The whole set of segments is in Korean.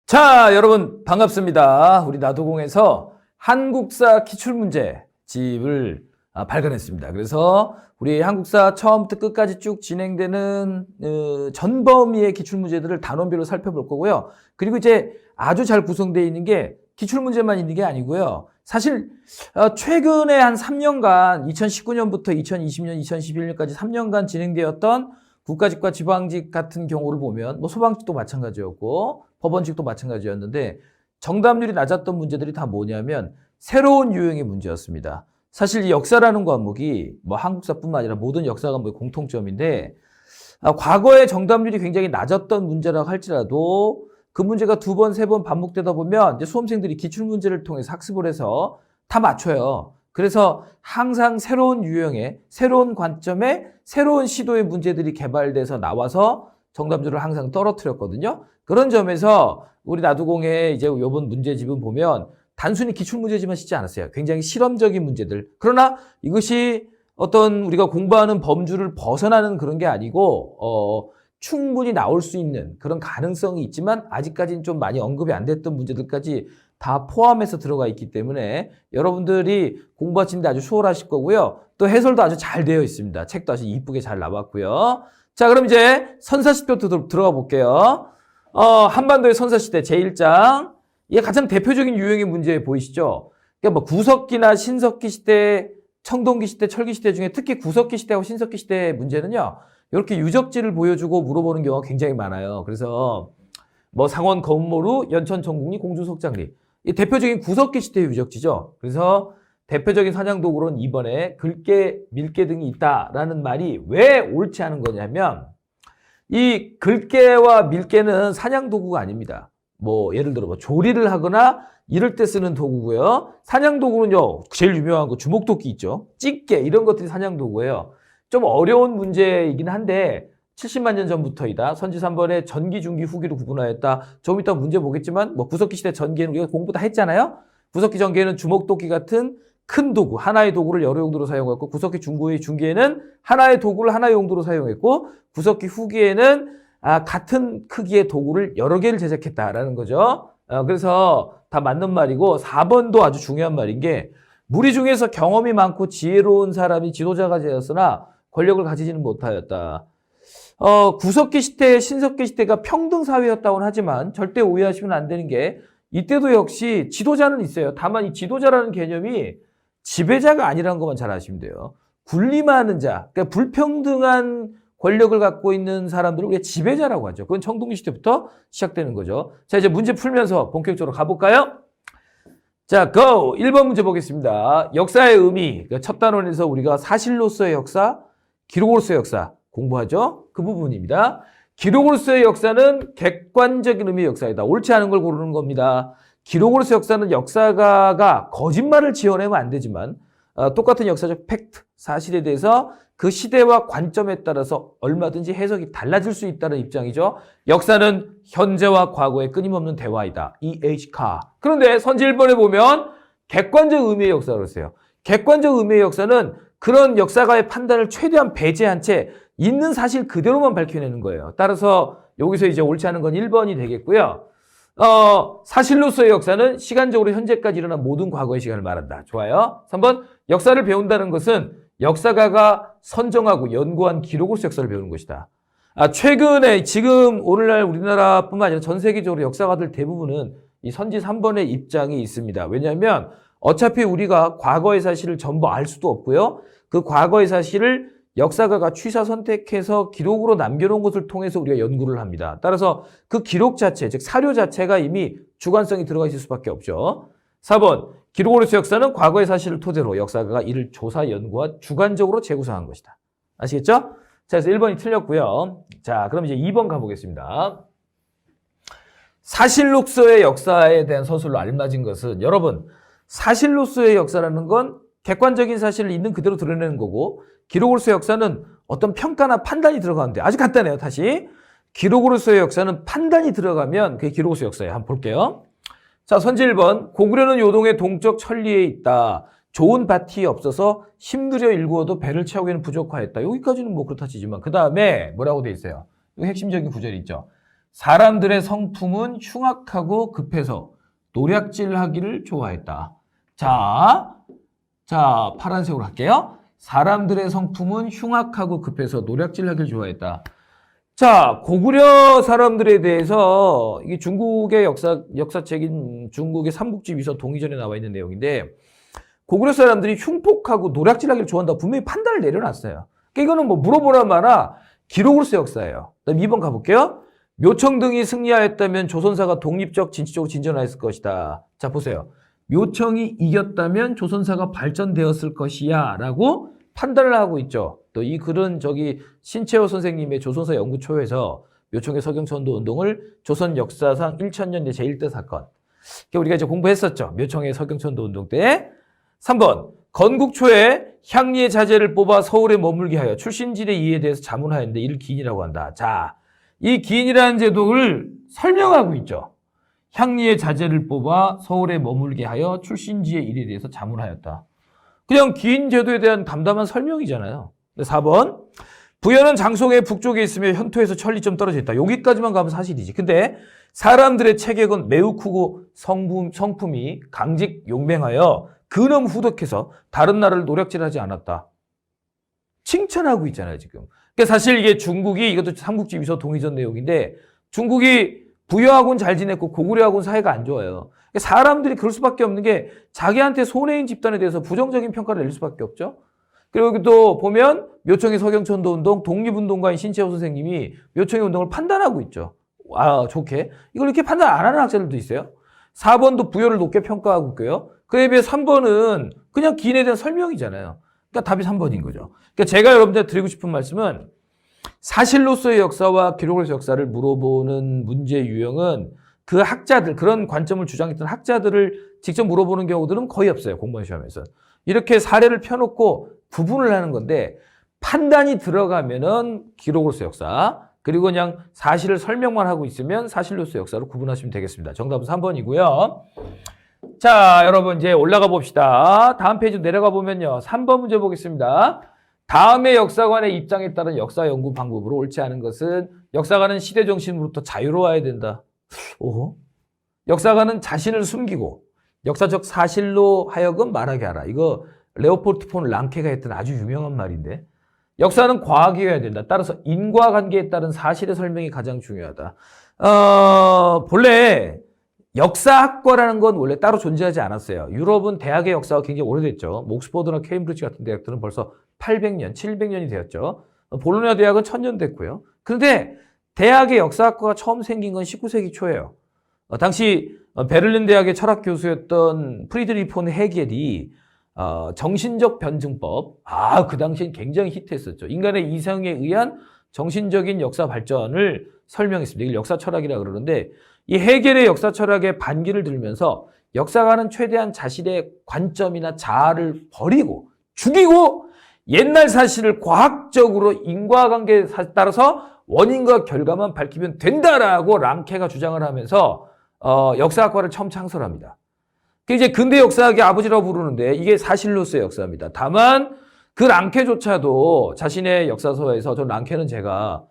자, 여러분 반갑습니다. 우리 나도공에서 한국사 기출문제 집을 발간했습니다. 그래서 우리 한국사 처음부터 끝까지 쭉 진행되는 전범위의 기출문제들을 단원별로 살펴볼 거고요. 그리고 이제 아주 잘 구성되어 있는 게 기출문제만 있는 게 아니고요. 사실 최근에 한 3년간 2019년부터 2020년, 2021년까지 3년간 진행되었던 국가직과 지방직 같은 경우를 보면 뭐 소방직도 마찬가지였고 법원직도 마찬가지였는데 정답률이 낮았던 문제들이 다 뭐냐면 새로운 유형의 문제였습니다. 사실 이 역사라는 과목이 뭐 한국사뿐만 아니라 모든 역사 과목의 공통점인데 과거에 정답률이 굉장히 낮았던 문제라고 할지라도 그 문제가 두 번, 세 번 반복되다 보면 이제 수험생들이 기출문제를 통해서 학습을 해서 다 맞춰요. 그래서 항상 새로운 유형의, 새로운 관점의, 새로운 시도의 문제들이 개발돼서 나와서 정답률을 항상 떨어뜨렸거든요. 그런 점에서 우리 나도공의 이제 이번 문제집은 보면 단순히 기출문제지만 씻지 않았어요. 굉장히 실험적인 문제들. 그러나 이것이 어떤 우리가 공부하는 범주를 벗어나는 그런 게 아니고, 충분히 나올 수 있는 그런 가능성이 있지만 아직까지는 좀 많이 언급이 안 됐던 문제들까지 다 포함해서 들어가 있기 때문에 여러분들이 공부하시는데 아주 수월하실 거고요. 또 해설도 아주 잘 되어 있습니다. 책도 아주 이쁘게 잘 나왔고요. 자, 그럼 이제 선사시대부터 들어가 볼게요. 한반도의 선사시대 제1장. 이게 가장 대표적인 유형의 문제 보이시죠? 그러니까 뭐 구석기나 신석기 시대, 청동기 시대, 철기 시대 중에 특히 구석기 시대하고 신석기 시대 문제는요. 이렇게 유적지를 보여주고 물어보는 경우가 굉장히 많아요. 그래서 뭐 상원 거운모루, 연천 정국리, 공주석장리. 이 대표적인 구석기 시대의 유적지죠. 그래서 대표적인 사냥도구로는 이번에 글개, 밀개 등이 있다라는 말이 왜 옳지 않은 거냐면 이 글개와 밀개는 사냥도구가 아닙니다. 뭐 예를 들어 뭐 조리를 하거나 이럴 때 쓰는 도구고요. 사냥도구는요. 제일 유명한 거 주목도끼 있죠. 찌개 이런 것들이 사냥도구예요. 좀 어려운 문제이긴 한데 70만 년 전부터이다. 선지 3번에 전기, 중기, 후기로 구분하였다. 좀 이따 문제 보겠지만 뭐 구석기 시대 전기에는 우리가 공부 다 했잖아요. 구석기 전기에는 주먹도끼 같은 큰 도구, 하나의 도구를 여러 용도로 사용했고 구석기 중기에는 하나의 도구를 하나의 용도로 사용했고 구석기 후기에는 같은 크기의 도구를 여러 개를 제작했다라는 거죠. 그래서 다 맞는 말이고 4번도 아주 중요한 말인 게 무리 중에서 경험이 많고 지혜로운 사람이 지도자가 되었으나 권력을 가지지는 못하였다. 구석기 시대, 신석기 시대가 평등 사회였다고는 하지만 절대 오해하시면 안 되는 게 이때도 역시 지도자는 있어요. 다만 이 지도자라는 개념이 지배자가 아니라는 것만 잘 아시면 돼요. 군림하는 자, 그러니까 불평등한 권력을 갖고 있는 사람들을 우리가 지배자라고 하죠. 그건 청동기 시대부터 시작되는 거죠. 자, 이제 문제 풀면서 본격적으로 가볼까요? 자, go! 1번 문제 보겠습니다. 역사의 의미, 첫 단원에서 우리가 사실로서의 역사, 기록으로서의 역사 공부하죠? 그 부분입니다. 기록으로서의 역사는 객관적인 의미의 역사이다. 옳지 않은 걸 고르는 겁니다. 기록으로서의 역사는 역사가가 거짓말을 지어내면 안 되지만 똑같은 역사적 팩트, 사실에 대해서 그 시대와 관점에 따라서 얼마든지 해석이 달라질 수 있다는 입장이죠. 역사는 현재와 과거의 끊임없는 대화이다. E.H. 카. 그런데 선지 1번에 보면 객관적 의미의 역사라고 했어요. 객관적 의미의 역사는 그런 역사가의 판단을 최대한 배제한 채 있는 사실 그대로만 밝혀내는 거예요. 따라서 여기서 이제 옳지 않은 건 1번이 되겠고요. 사실로서의 역사는 시간적으로 현재까지 일어난 모든 과거의 시간을 말한다. 좋아요. 3번, 역사를 배운다는 것은 역사가가 선정하고 연구한 기록으로서 역사를 배우는 것이다. 최근에 지금 오늘날 우리나라뿐만 아니라 전 세계적으로 역사가들 대부분은 이 선지 3번의 입장이 있습니다. 왜냐하면 어차피 우리가 과거의 사실을 전부 알 수도 없고요. 그 과거의 사실을 역사가가 취사 선택해서 기록으로 남겨놓은 것을 통해서 우리가 연구를 합니다. 따라서 그 기록 자체, 즉 사료 자체가 이미 주관성이 들어가 있을 수밖에 없죠. 4번, 기록으로서 역사는 과거의 사실을 토대로 역사가가 이를 조사, 연구와 주관적으로 재구성한 것이다. 아시겠죠? 자, 그래서 1번이 틀렸고요. 자, 그럼 이제 2번 가보겠습니다. 사실로서의 역사에 대한 서술로 알맞은 것은 여러분, 사실로서의 역사라는 건 객관적인 사실을 있는 그대로 드러내는 거고 기록으로서의 역사는 어떤 평가나 판단이 들어가는데 아주 간단해요. 다시 기록으로서의 역사는 판단이 들어가면 그게 기록으로서의 역사예요. 한번 볼게요. 자, 선지 1번. 고구려는 요동의 동쪽 천리에 있다. 좋은 밭이 없어서 힘들여 일구어도 배를 채우기에는 부족하였다. 여기까지는 뭐 그렇다 치지만 그 다음에 뭐라고 돼 있어요? 이 핵심적인 구절이 있죠. 사람들의 성품은 흉악하고 급해서 노략질하기를 좋아했다. 자, 파란색으로 할게요. 사람들의 성품은 흉악하고 급해서 노략질하기를 좋아했다. 자, 고구려 사람들에 대해서 이게 중국의 역사책인 중국의 삼국지 위서 동의전에 나와 있는 내용인데 고구려 사람들이 흉폭하고 노략질하기를 좋아한다고 분명히 판단을 내려놨어요. 그러니까 이거는 뭐 물어보나 마나 기록으로서 역사예요. 그다음 2번 가볼게요. 묘청 등이 승리하였다면 조선사가 독립적 진취적으로 진전하였을 것이다. 자, 보세요. 묘청이 이겼다면 조선사가 발전되었을 것이야 라고 판단을 하고 있죠. 또 이 글은 신채호 선생님의 조선사 연구초에서 묘청의 서경천도 운동을 조선 역사상 1000년 제1대 사건. 우리가 이제 공부했었죠. 묘청의 서경천도 운동 때. 3번. 건국 초에 향리의 자제를 뽑아 서울에 머물게 하여 출신지의 이에 대해서 자문하였는데 이를 기인이라고 한다. 자, 이 기인이라는 제도를 설명하고 있죠. 향리의 자제를 뽑아 서울에 머물게 하여 출신지의 일에 대해서 자문하였다. 그냥 기인 제도에 대한 담담한 설명이잖아요. 4번. 부여는 장송의 북쪽에 있으며 현토에서 천리 좀 떨어져 있다. 여기까지만 가면 사실이지. 근데 사람들의 체격은 매우 크고 성품이 강직 용맹하여 근엄 후덕해서 다른 나라를 노략질하지 않았다. 칭찬하고 있잖아요, 지금. 그러니까 사실 이게 중국이 이것도 삼국지 위서 동의전 내용인데 중국이 부여하고는 잘 지냈고 고구려하고는 사이가 안 좋아요. 그러니까 사람들이 그럴 수밖에 없는 게 자기한테 손해인 집단에 대해서 부정적인 평가를 낼 수밖에 없죠. 그리고 또 보면 묘청의 서경천도 운동, 독립운동가인 신채호 선생님이 묘청의 운동을 판단하고 있죠. 아, 좋게. 이걸 이렇게 판단 안 하는 학자들도 있어요. 4번도 부여를 높게 평가하고 있고요. 그에 비해 3번은 그냥 기인에 대한 설명이잖아요. 그러니까 답이 3번인 거죠. 그러니까 제가 여러분들한테 드리고 싶은 말씀은 사실로서의 역사와 기록으로서의 역사를 물어보는 문제 유형은 그 학자들, 그런 관점을 주장했던 학자들을 직접 물어보는 경우들은 거의 없어요. 공무원 시험에서. 이렇게 사례를 펴놓고 구분을 하는 건데 판단이 들어가면은 기록으로서의 역사, 그리고 그냥 사실을 설명만 하고 있으면 사실로서의 역사로 구분하시면 되겠습니다. 정답은 3번이고요. 자, 여러분 이제 올라가 봅시다. 다음 페이지 내려가 보면요. 3번 문제 보겠습니다. 다음의 역사관의 입장에 따른 역사 연구 방법으로 옳지 않은 것은 역사관은 시대 정신으로부터 자유로워야 된다. 오호. 역사관은 자신을 숨기고 역사적 사실로 하여금 말하게 하라. 이거 레오폴드 폰 랑케가 했던 아주 유명한 말인데 역사는 과학이어야 된다. 따라서 인과관계에 따른 사실의 설명이 가장 중요하다. 본래 역사학과라는 건 원래 따로 존재하지 않았어요. 유럽은 대학의 역사가 굉장히 오래됐죠. 옥스퍼드나 케임브리지 같은 대학들은 벌써 800년, 700년이 되었죠. 볼로냐 대학은 1000년 됐고요. 그런데 대학의 역사학과가 처음 생긴 건 19세기 초예요. 당시 베를린 대학의 철학 교수였던 프리드리히 폰 헤겔이 정신적 변증법, 그 당시엔 굉장히 히트했었죠. 인간의 이성에 의한 정신적인 역사 발전을 설명했습니다. 이걸 역사 철학이라 그러는데 이 헤겔의 역사 철학에 반기를 들면서 역사가는 최대한 자신의 관점이나 자아를 버리고 죽이고 옛날 사실을 과학적으로 인과관계에 따라서 원인과 결과만 밝히면 된다라고 랑케가 주장을 하면서 역사학과를 처음 창설합니다. 이제 근대 역사학의 아버지라고 부르는데 이게 사실로서의 역사입니다. 다만 그 랑케조차도 자신의 역사서에서 저 랑케는 제가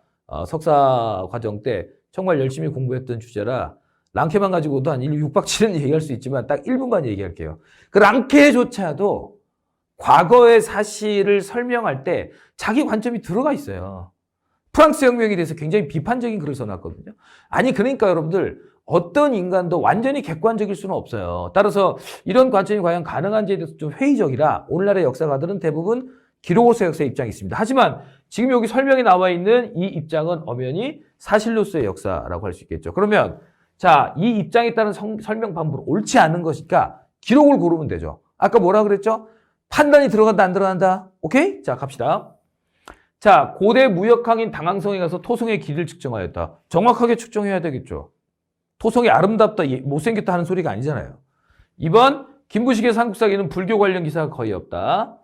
석사 과정 때 정말 열심히 공부했던 주제라 랑케만 가지고도 한 6박 7일 얘기할 수 있지만 딱 1분만 얘기할게요. 그 랑케조차도 과거의 사실을 설명할 때 자기 관점이 들어가 있어요. 프랑스 혁명에 대해서 굉장히 비판적인 글을 써놨거든요. 아니 그러니까 여러분들 어떤 인간도 완전히 객관적일 수는 없어요. 따라서 이런 관점이 과연 가능한지에 대해서 좀 회의적이라 오늘날의 역사가들은 대부분 기록으로서의 역사의 입장이 있습니다. 하지만 지금 여기 설명에 나와 있는 이 입장은 엄연히 사실로서의 역사라고 할 수 있겠죠. 그러면 자, 이 입장에 따른 설명 방법은 옳지 않은 것이니까 기록을 고르면 되죠. 아까 뭐라 그랬죠? 판단이 들어간다 안 들어간다. 오케이? 자, 갑시다. 자, 고대 무역항인 당항성에 가서 토성의 길이를 측정하였다. 정확하게 측정해야 되겠죠. 토성이 아름답다, 못생겼다 하는 소리가 아니잖아요. 2번, 김부식의 삼국사기에는 불교 관련 기사가 거의 없다.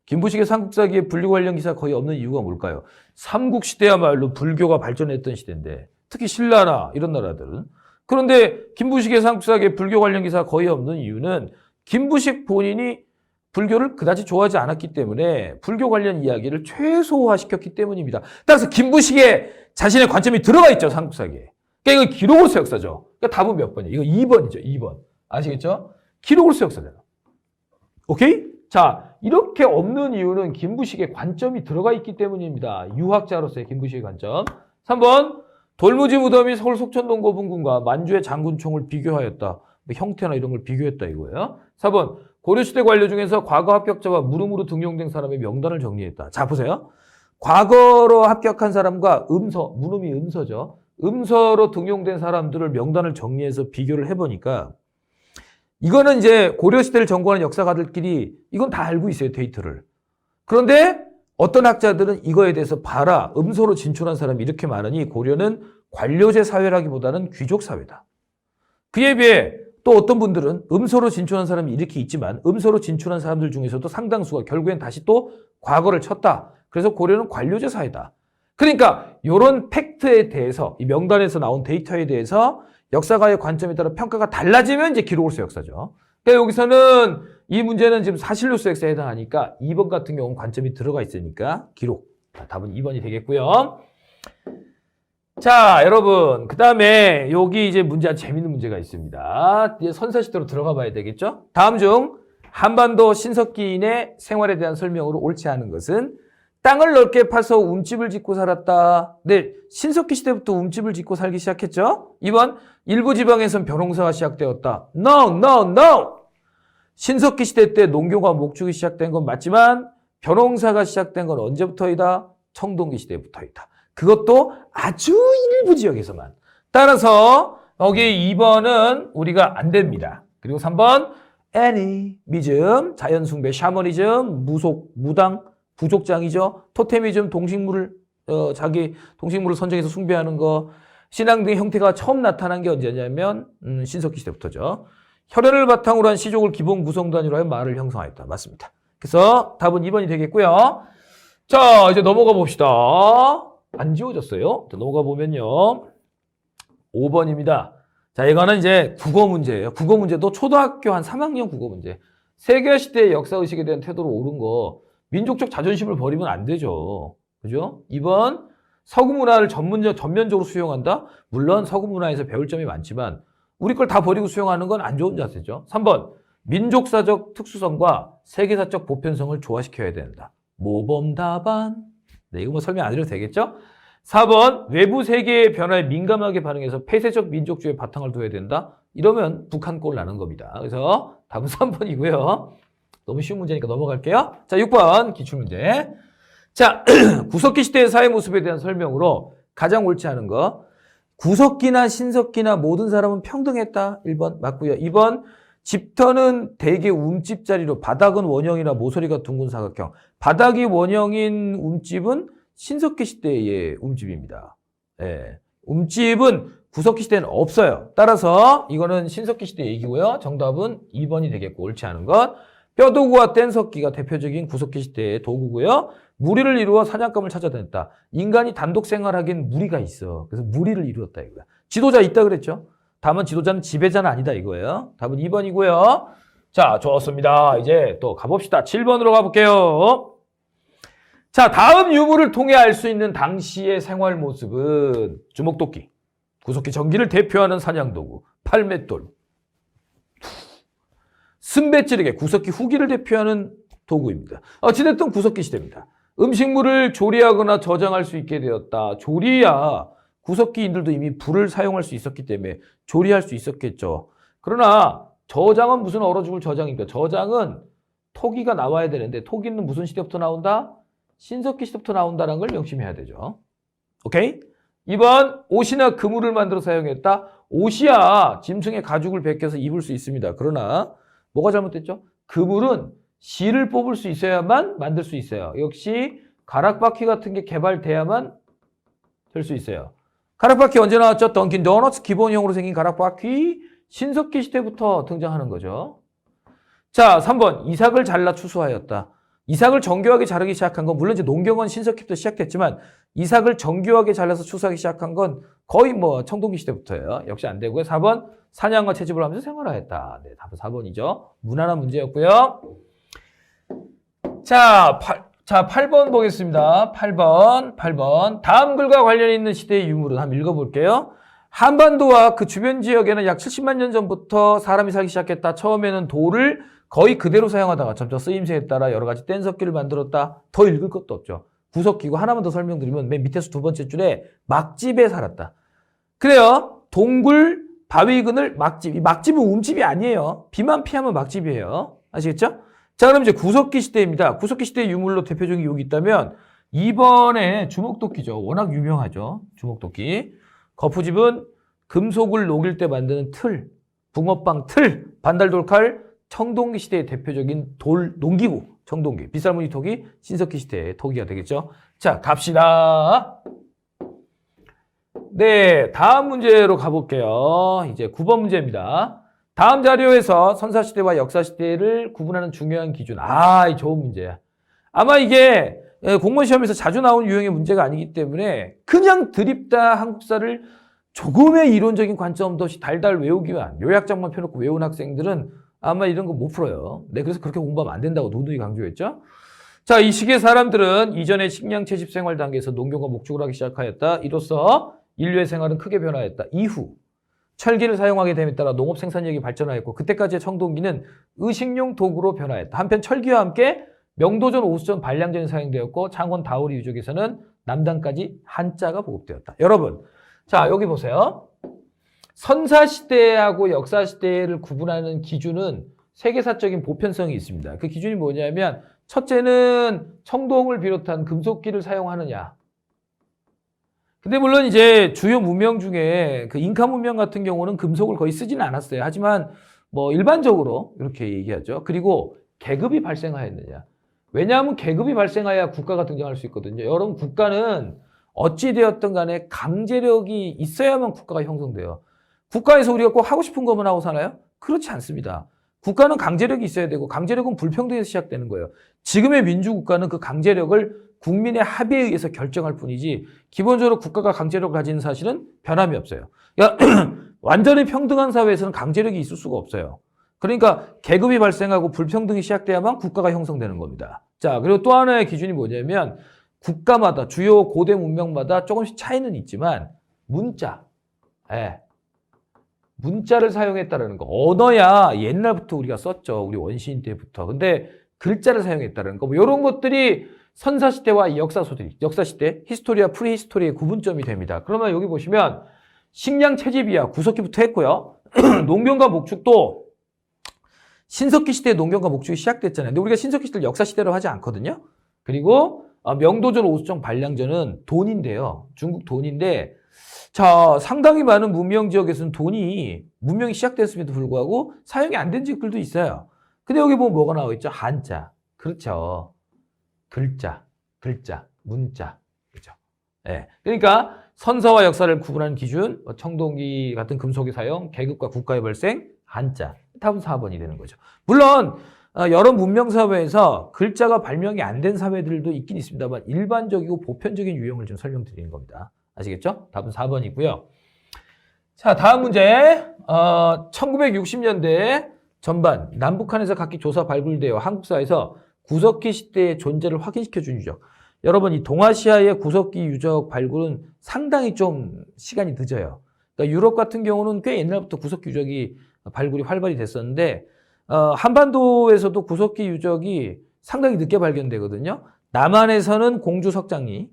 김부식의 삼국사기에 불교 관련 기사가 거의 없는 이유가 뭘까요? 삼국시대야말로 불교가 발전했던 시대인데 특히 신라나 이런 나라들은. 그런데 김부식의 삼국사기에 불교 관련 기사가 거의 없는 이유는 김부식 본인이 불교를 그다지 좋아하지 않았기 때문에 불교 관련 이야기를 최소화시켰기 때문입니다. 따라서 김부식의 자신의 관점이 들어가 있죠, 삼국사기에. 그러니까 이건 기록으로서 역사죠. 그러니까 답은 몇 번이에요? 이거 2번이죠, 2번. 아시겠죠? 기록으로서 역사잖아. 오케이? 자, 이렇게 없는 이유는 김부식의 관점이 들어가 있기 때문입니다. 유학자로서의 김부식의 관점. 3번, 돌무지 무덤이 서울 속천동 고분군과 만주의 장군총을 비교하였다. 뭐 형태나 이런 걸 비교했다 이거예요. 4번, 고려시대 관료 중에서 과거 합격자와 무름으로 등용된 사람의 명단을 정리했다. 자, 보세요. 과거로 합격한 사람과 무름이 음서죠. 음서로 등용된 사람들을 명단을 정리해서 비교를 해보니까 이거는 이제 고려시대를 전공하는 역사가들끼리 이건 다 알고 있어요, 데이터를. 그런데 어떤 학자들은 이거에 대해서 봐라, 음서로 진출한 사람이 이렇게 많으니 고려는 관료제 사회라기보다는 귀족 사회다. 그에 비해 또 어떤 분들은 음서로 진출한 사람이 이렇게 있지만 음서로 진출한 사람들 중에서도 상당수가 결국엔 다시 또 과거를 쳤다. 그래서 고려는 관료제 사회다. 그러니까 이런 팩트에 대해서 이 명단에서 나온 데이터에 대해서 역사가의 관점에 따라 평가가 달라지면 이제 기록으로서 역사죠. 그러니까 여기서는 이 문제는 지금 사실로서 역사에 해당하니까 2번 같은 경우는 관점이 들어가 있으니까 기록. 답은 2번이 되겠고요. 자, 여러분. 그 다음에 여기 이제 문제, 재밌는 문제가 있습니다. 이제 선사시대로 들어가 봐야 되겠죠? 다음 중 한반도 신석기인의 생활에 대한 설명으로 옳지 않은 것은 땅을 넓게 파서 움집을 짓고 살았다. 네, 신석기 시대부터 움집을 짓고 살기 시작했죠? 2번, 일부 지방에선 벼농사가 시작되었다. No, no, no! 신석기 시대 때 농교가 목축이 시작된 건 맞지만 벼농사가 시작된 건 언제부터이다? 청동기 시대부터이다. 그것도 아주 일부 지역에서만. 따라서 여기 2번은 우리가 안 됩니다. 그리고 3번, 애니미즘, 자연숭배, 샤머니즘, 무속, 무당, 부족장이죠. 토테미즘, 자기 동식물을 선정해서 숭배하는 거. 신앙 등의 형태가 처음 나타난 게 언제냐면 신석기 시대부터죠. 혈연을 바탕으로 한 시족을 기본 구성 단위로 하여 말을 형성하였다. 맞습니다. 그래서 답은 2번이 되겠고요. 자, 이제 넘어가 봅시다. 안 지워졌어요. 자, 넘어가 보면요. 5번입니다. 자, 이거는 이제 국어 문제예요. 국어 문제도 초등학교 한 3학년 국어 문제. 세계시대의 역사의식에 대한 태도로 옳은 거. 민족적 자존심을 버리면 안 되죠. 그죠? 2번, 서구 문화를 전면적으로 수용한다? 물론 서구 문화에서 배울 점이 많지만 우리 걸 다 버리고 수용하는 건 안 좋은 자세죠. 3번, 민족사적 특수성과 세계사적 보편성을 조화시켜야 된다. 모범 답안. 네, 이거 뭐 설명 안 해도 되겠죠? 4번, 외부 세계의 변화에 민감하게 반응해서 폐쇄적 민족주의에 바탕을 둬야 된다? 이러면 북한 꼴 나는 겁니다. 그래서 답은 3번이고요. 너무 쉬운 문제니까 넘어갈게요. 자, 6번 기출문제. 자, 구석기 시대의 사회 모습에 대한 설명으로 가장 옳지 않은 거. 구석기나 신석기나 모든 사람은 평등했다. 1번 맞고요. 2번, 집터는 대개 움집 자리로 바닥은 원형이나 모서리가 둥근 사각형. 바닥이 원형인 움집은 신석기 시대의 움집입니다. 예. 움집은 구석기 시대는 없어요. 따라서 이거는 신석기 시대 얘기고요. 정답은 2번이 되겠고 옳지 않은 것. 뼈도구와 뗀석기가 대표적인 구석기 시대의 도구고요. 무리를 이루어 사냥감을 찾아다녔다. 인간이 단독 생활하기엔 무리가 있어. 그래서 무리를 이루었다 이거야. 지도자 있다 그랬죠. 다만 지도자는 지배자는 아니다 이거예요. 답은 2번이고요. 자, 좋습니다. 이제 또 가봅시다. 7번으로 가볼게요. 자, 다음 유물을 통해 알 수 있는 당시의 생활 모습은 주먹도끼, 구석기 전기를 대표하는 사냥도구, 팔맷돌, 승배찌르개, 구석기 후기를 대표하는 도구입니다. 어찌됐든 구석기 시대입니다. 음식물을 조리하거나 저장할 수 있게 되었다. 조리야 구석기인들도 이미 불을 사용할 수 있었기 때문에 조리할 수 있었겠죠. 그러나 저장은 무슨 얼어 죽을 저장입니까? 저장은 토기가 나와야 되는데 토기는 무슨 시대부터 나온다? 신석기 시대부터 나온다는 걸 명심해야 되죠. 오케이? 2번, 옷이나 그물을 만들어 사용했다. 옷이야 짐승의 가죽을 벗겨서 입을 수 있습니다. 그러나 뭐가 잘못됐죠? 그물은 실을 뽑을 수 있어야만 만들 수 있어요. 역시 가락바퀴 같은 게 개발돼야만 될 수 있어요. 가락바퀴 언제 나왔죠? 던킨 도너츠 기본형으로 생긴 가락바퀴 신석기 시대부터 등장하는 거죠. 자, 3번 이삭을 잘라 추수하였다. 이삭을 정교하게 자르기 시작한 건 물론 이제 농경은 신석기부터 시작됐지만 이삭을 정교하게 잘라서 추수하기 시작한 건 거의 뭐 청동기 시대부터예요. 역시 안 되고요. 4번 사냥과 채집을 하면서 생활하였다. 네, 답은 4번이죠. 무난한 문제였고요. 자, 8번 보겠습니다. 8번. 다음 글과 관련 있는 시대의 유물은 한번 읽어볼게요. 한반도와 그 주변 지역에는 약 70만 년 전부터 사람이 살기 시작했다. 처음에는 돌을 거의 그대로 사용하다가 점차 쓰임새에 따라 여러 가지 뗀석기를 만들었다. 더 읽을 것도 없죠. 구석기고 하나만 더 설명드리면 맨 밑에서 두 번째 줄에 막집에 살았다. 그래요. 동굴, 바위 그늘, 막집. 이 막집은 움집이 아니에요. 비만 피하면 막집이에요. 아시겠죠? 자, 그럼 이제 구석기 시대입니다. 구석기 시대 유물로 대표적인 욕이 있다면 2번에 주먹도끼죠. 워낙 유명하죠. 주먹도끼. 거푸집은 금속을 녹일 때 만드는 틀, 붕어빵 틀, 반달돌칼, 청동기 시대의 대표적인 돌 농기구, 청동기. 빗살무늬 토기, 신석기 시대의 토기가 되겠죠. 자, 갑시다. 네, 다음 문제로 가볼게요. 이제 9번 문제입니다. 다음 자료에서 선사시대와 역사시대를 구분하는 중요한 기준. 이 좋은 문제야. 아마 이게 공무원 시험에서 자주 나오는 유형의 문제가 아니기 때문에 그냥 드립다 한국사를 조금의 이론적인 관점도 없이 달달 외우기만, 요약장만 펴놓고 외운 학생들은 아마 이런 거 못 풀어요. 네, 그래서 그렇게 공부하면 안 된다고 누누이 강조했죠. 자, 이 시기의 사람들은 이전의 식량 채집 생활 단계에서 농경과 목축을 하기 시작하였다. 이로써 인류의 생활은 크게 변화했다. 이후 철기를 사용하게 됨에 따라 농업 생산력이 발전하였고 그때까지의 청동기는 의식용 도구로 변화했다. 한편 철기와 함께 명도전, 오수전, 반량전이 사용되었고 창원 다우리 유적에서는 남단까지 한자가 보급되었다. 여러분, 자 여기 보세요. 선사시대하고 역사시대를 구분하는 기준은 세계사적인 보편성이 있습니다. 그 기준이 뭐냐면 첫째는 청동을 비롯한 금속기를 사용하느냐. 근데 물론 이제 주요 문명 중에 그 잉카 문명 같은 경우는 금속을 거의 쓰지는 않았어요. 하지만 뭐 일반적으로 이렇게 얘기하죠. 그리고 계급이 발생하였느냐. 왜냐하면 계급이 발생해야 국가가 등장할 수 있거든요. 여러분, 국가는 어찌되었든 간에 강제력이 있어야만 국가가 형성돼요. 국가에서 우리가 꼭 하고 싶은 것만 하고 사나요? 그렇지 않습니다. 국가는 강제력이 있어야 되고 강제력은 불평등에서 시작되는 거예요. 지금의 민주국가는 그 강제력을 국민의 합의에 의해서 결정할 뿐이지 기본적으로 국가가 강제력을 가지는 사실은 변함이 없어요. 그러니까 완전히 평등한 사회에서는 강제력이 있을 수가 없어요. 그러니까 계급이 발생하고 불평등이 시작돼야만 국가가 형성되는 겁니다. 자, 그리고 또 하나의 기준이 뭐냐면 국가마다 주요 고대 문명마다 조금씩 차이는 있지만 문자, 문자를 사용했다는 거. 언어야 옛날부터 우리가 썼죠. 우리 원시인 때부터. 근데 글자를 사용했다는 거. 뭐 이런 것들이 선사시대와 역사시대, 히스토리와 프리히스토리의 구분점이 됩니다. 그러면 여기 보시면 식량 채집이야 구석기부터 했고요. 농경과 목축도 신석기 시대에 농경과 목축이 시작됐잖아요. 근데 우리가 신석기 시대를 역사시대로 하지 않거든요. 그리고 명도전, 오수정, 반량전은 돈인데요. 중국 돈인데 자, 상당히 많은 문명 지역에서는 돈이 문명이 시작됐음에도 불구하고 사용이 안 된 지역들도 있어요. 근데 여기 보면 뭐가 나와 있죠? 한자. 그렇죠. 글자, 문자. 그렇죠. 네. 그러니까 선사와 역사를 구분하는 기준, 청동기 같은 금속의 사용, 계급과 국가의 발생, 한자. 답은 4번이 되는 거죠. 물론 여러 문명 사회에서 글자가 발명이 안 된 사회들도 있긴 있습니다만 일반적이고 보편적인 유형을 좀 설명드리는 겁니다. 아시겠죠? 답은 4번이고요. 자, 다음 문제. 1960년대 전반 남북한에서 각기 조사 발굴되어 한국사에서 구석기 시대의 존재를 확인시켜준 유적. 여러분, 이 동아시아의 구석기 유적 발굴은 상당히 좀 시간이 늦어요. 그러니까 유럽 같은 경우는 꽤 옛날부터 구석기 유적이 발굴이 활발히 됐었는데 한반도에서도 구석기 유적이 상당히 늦게 발견되거든요. 남한에서는 공주 석장리,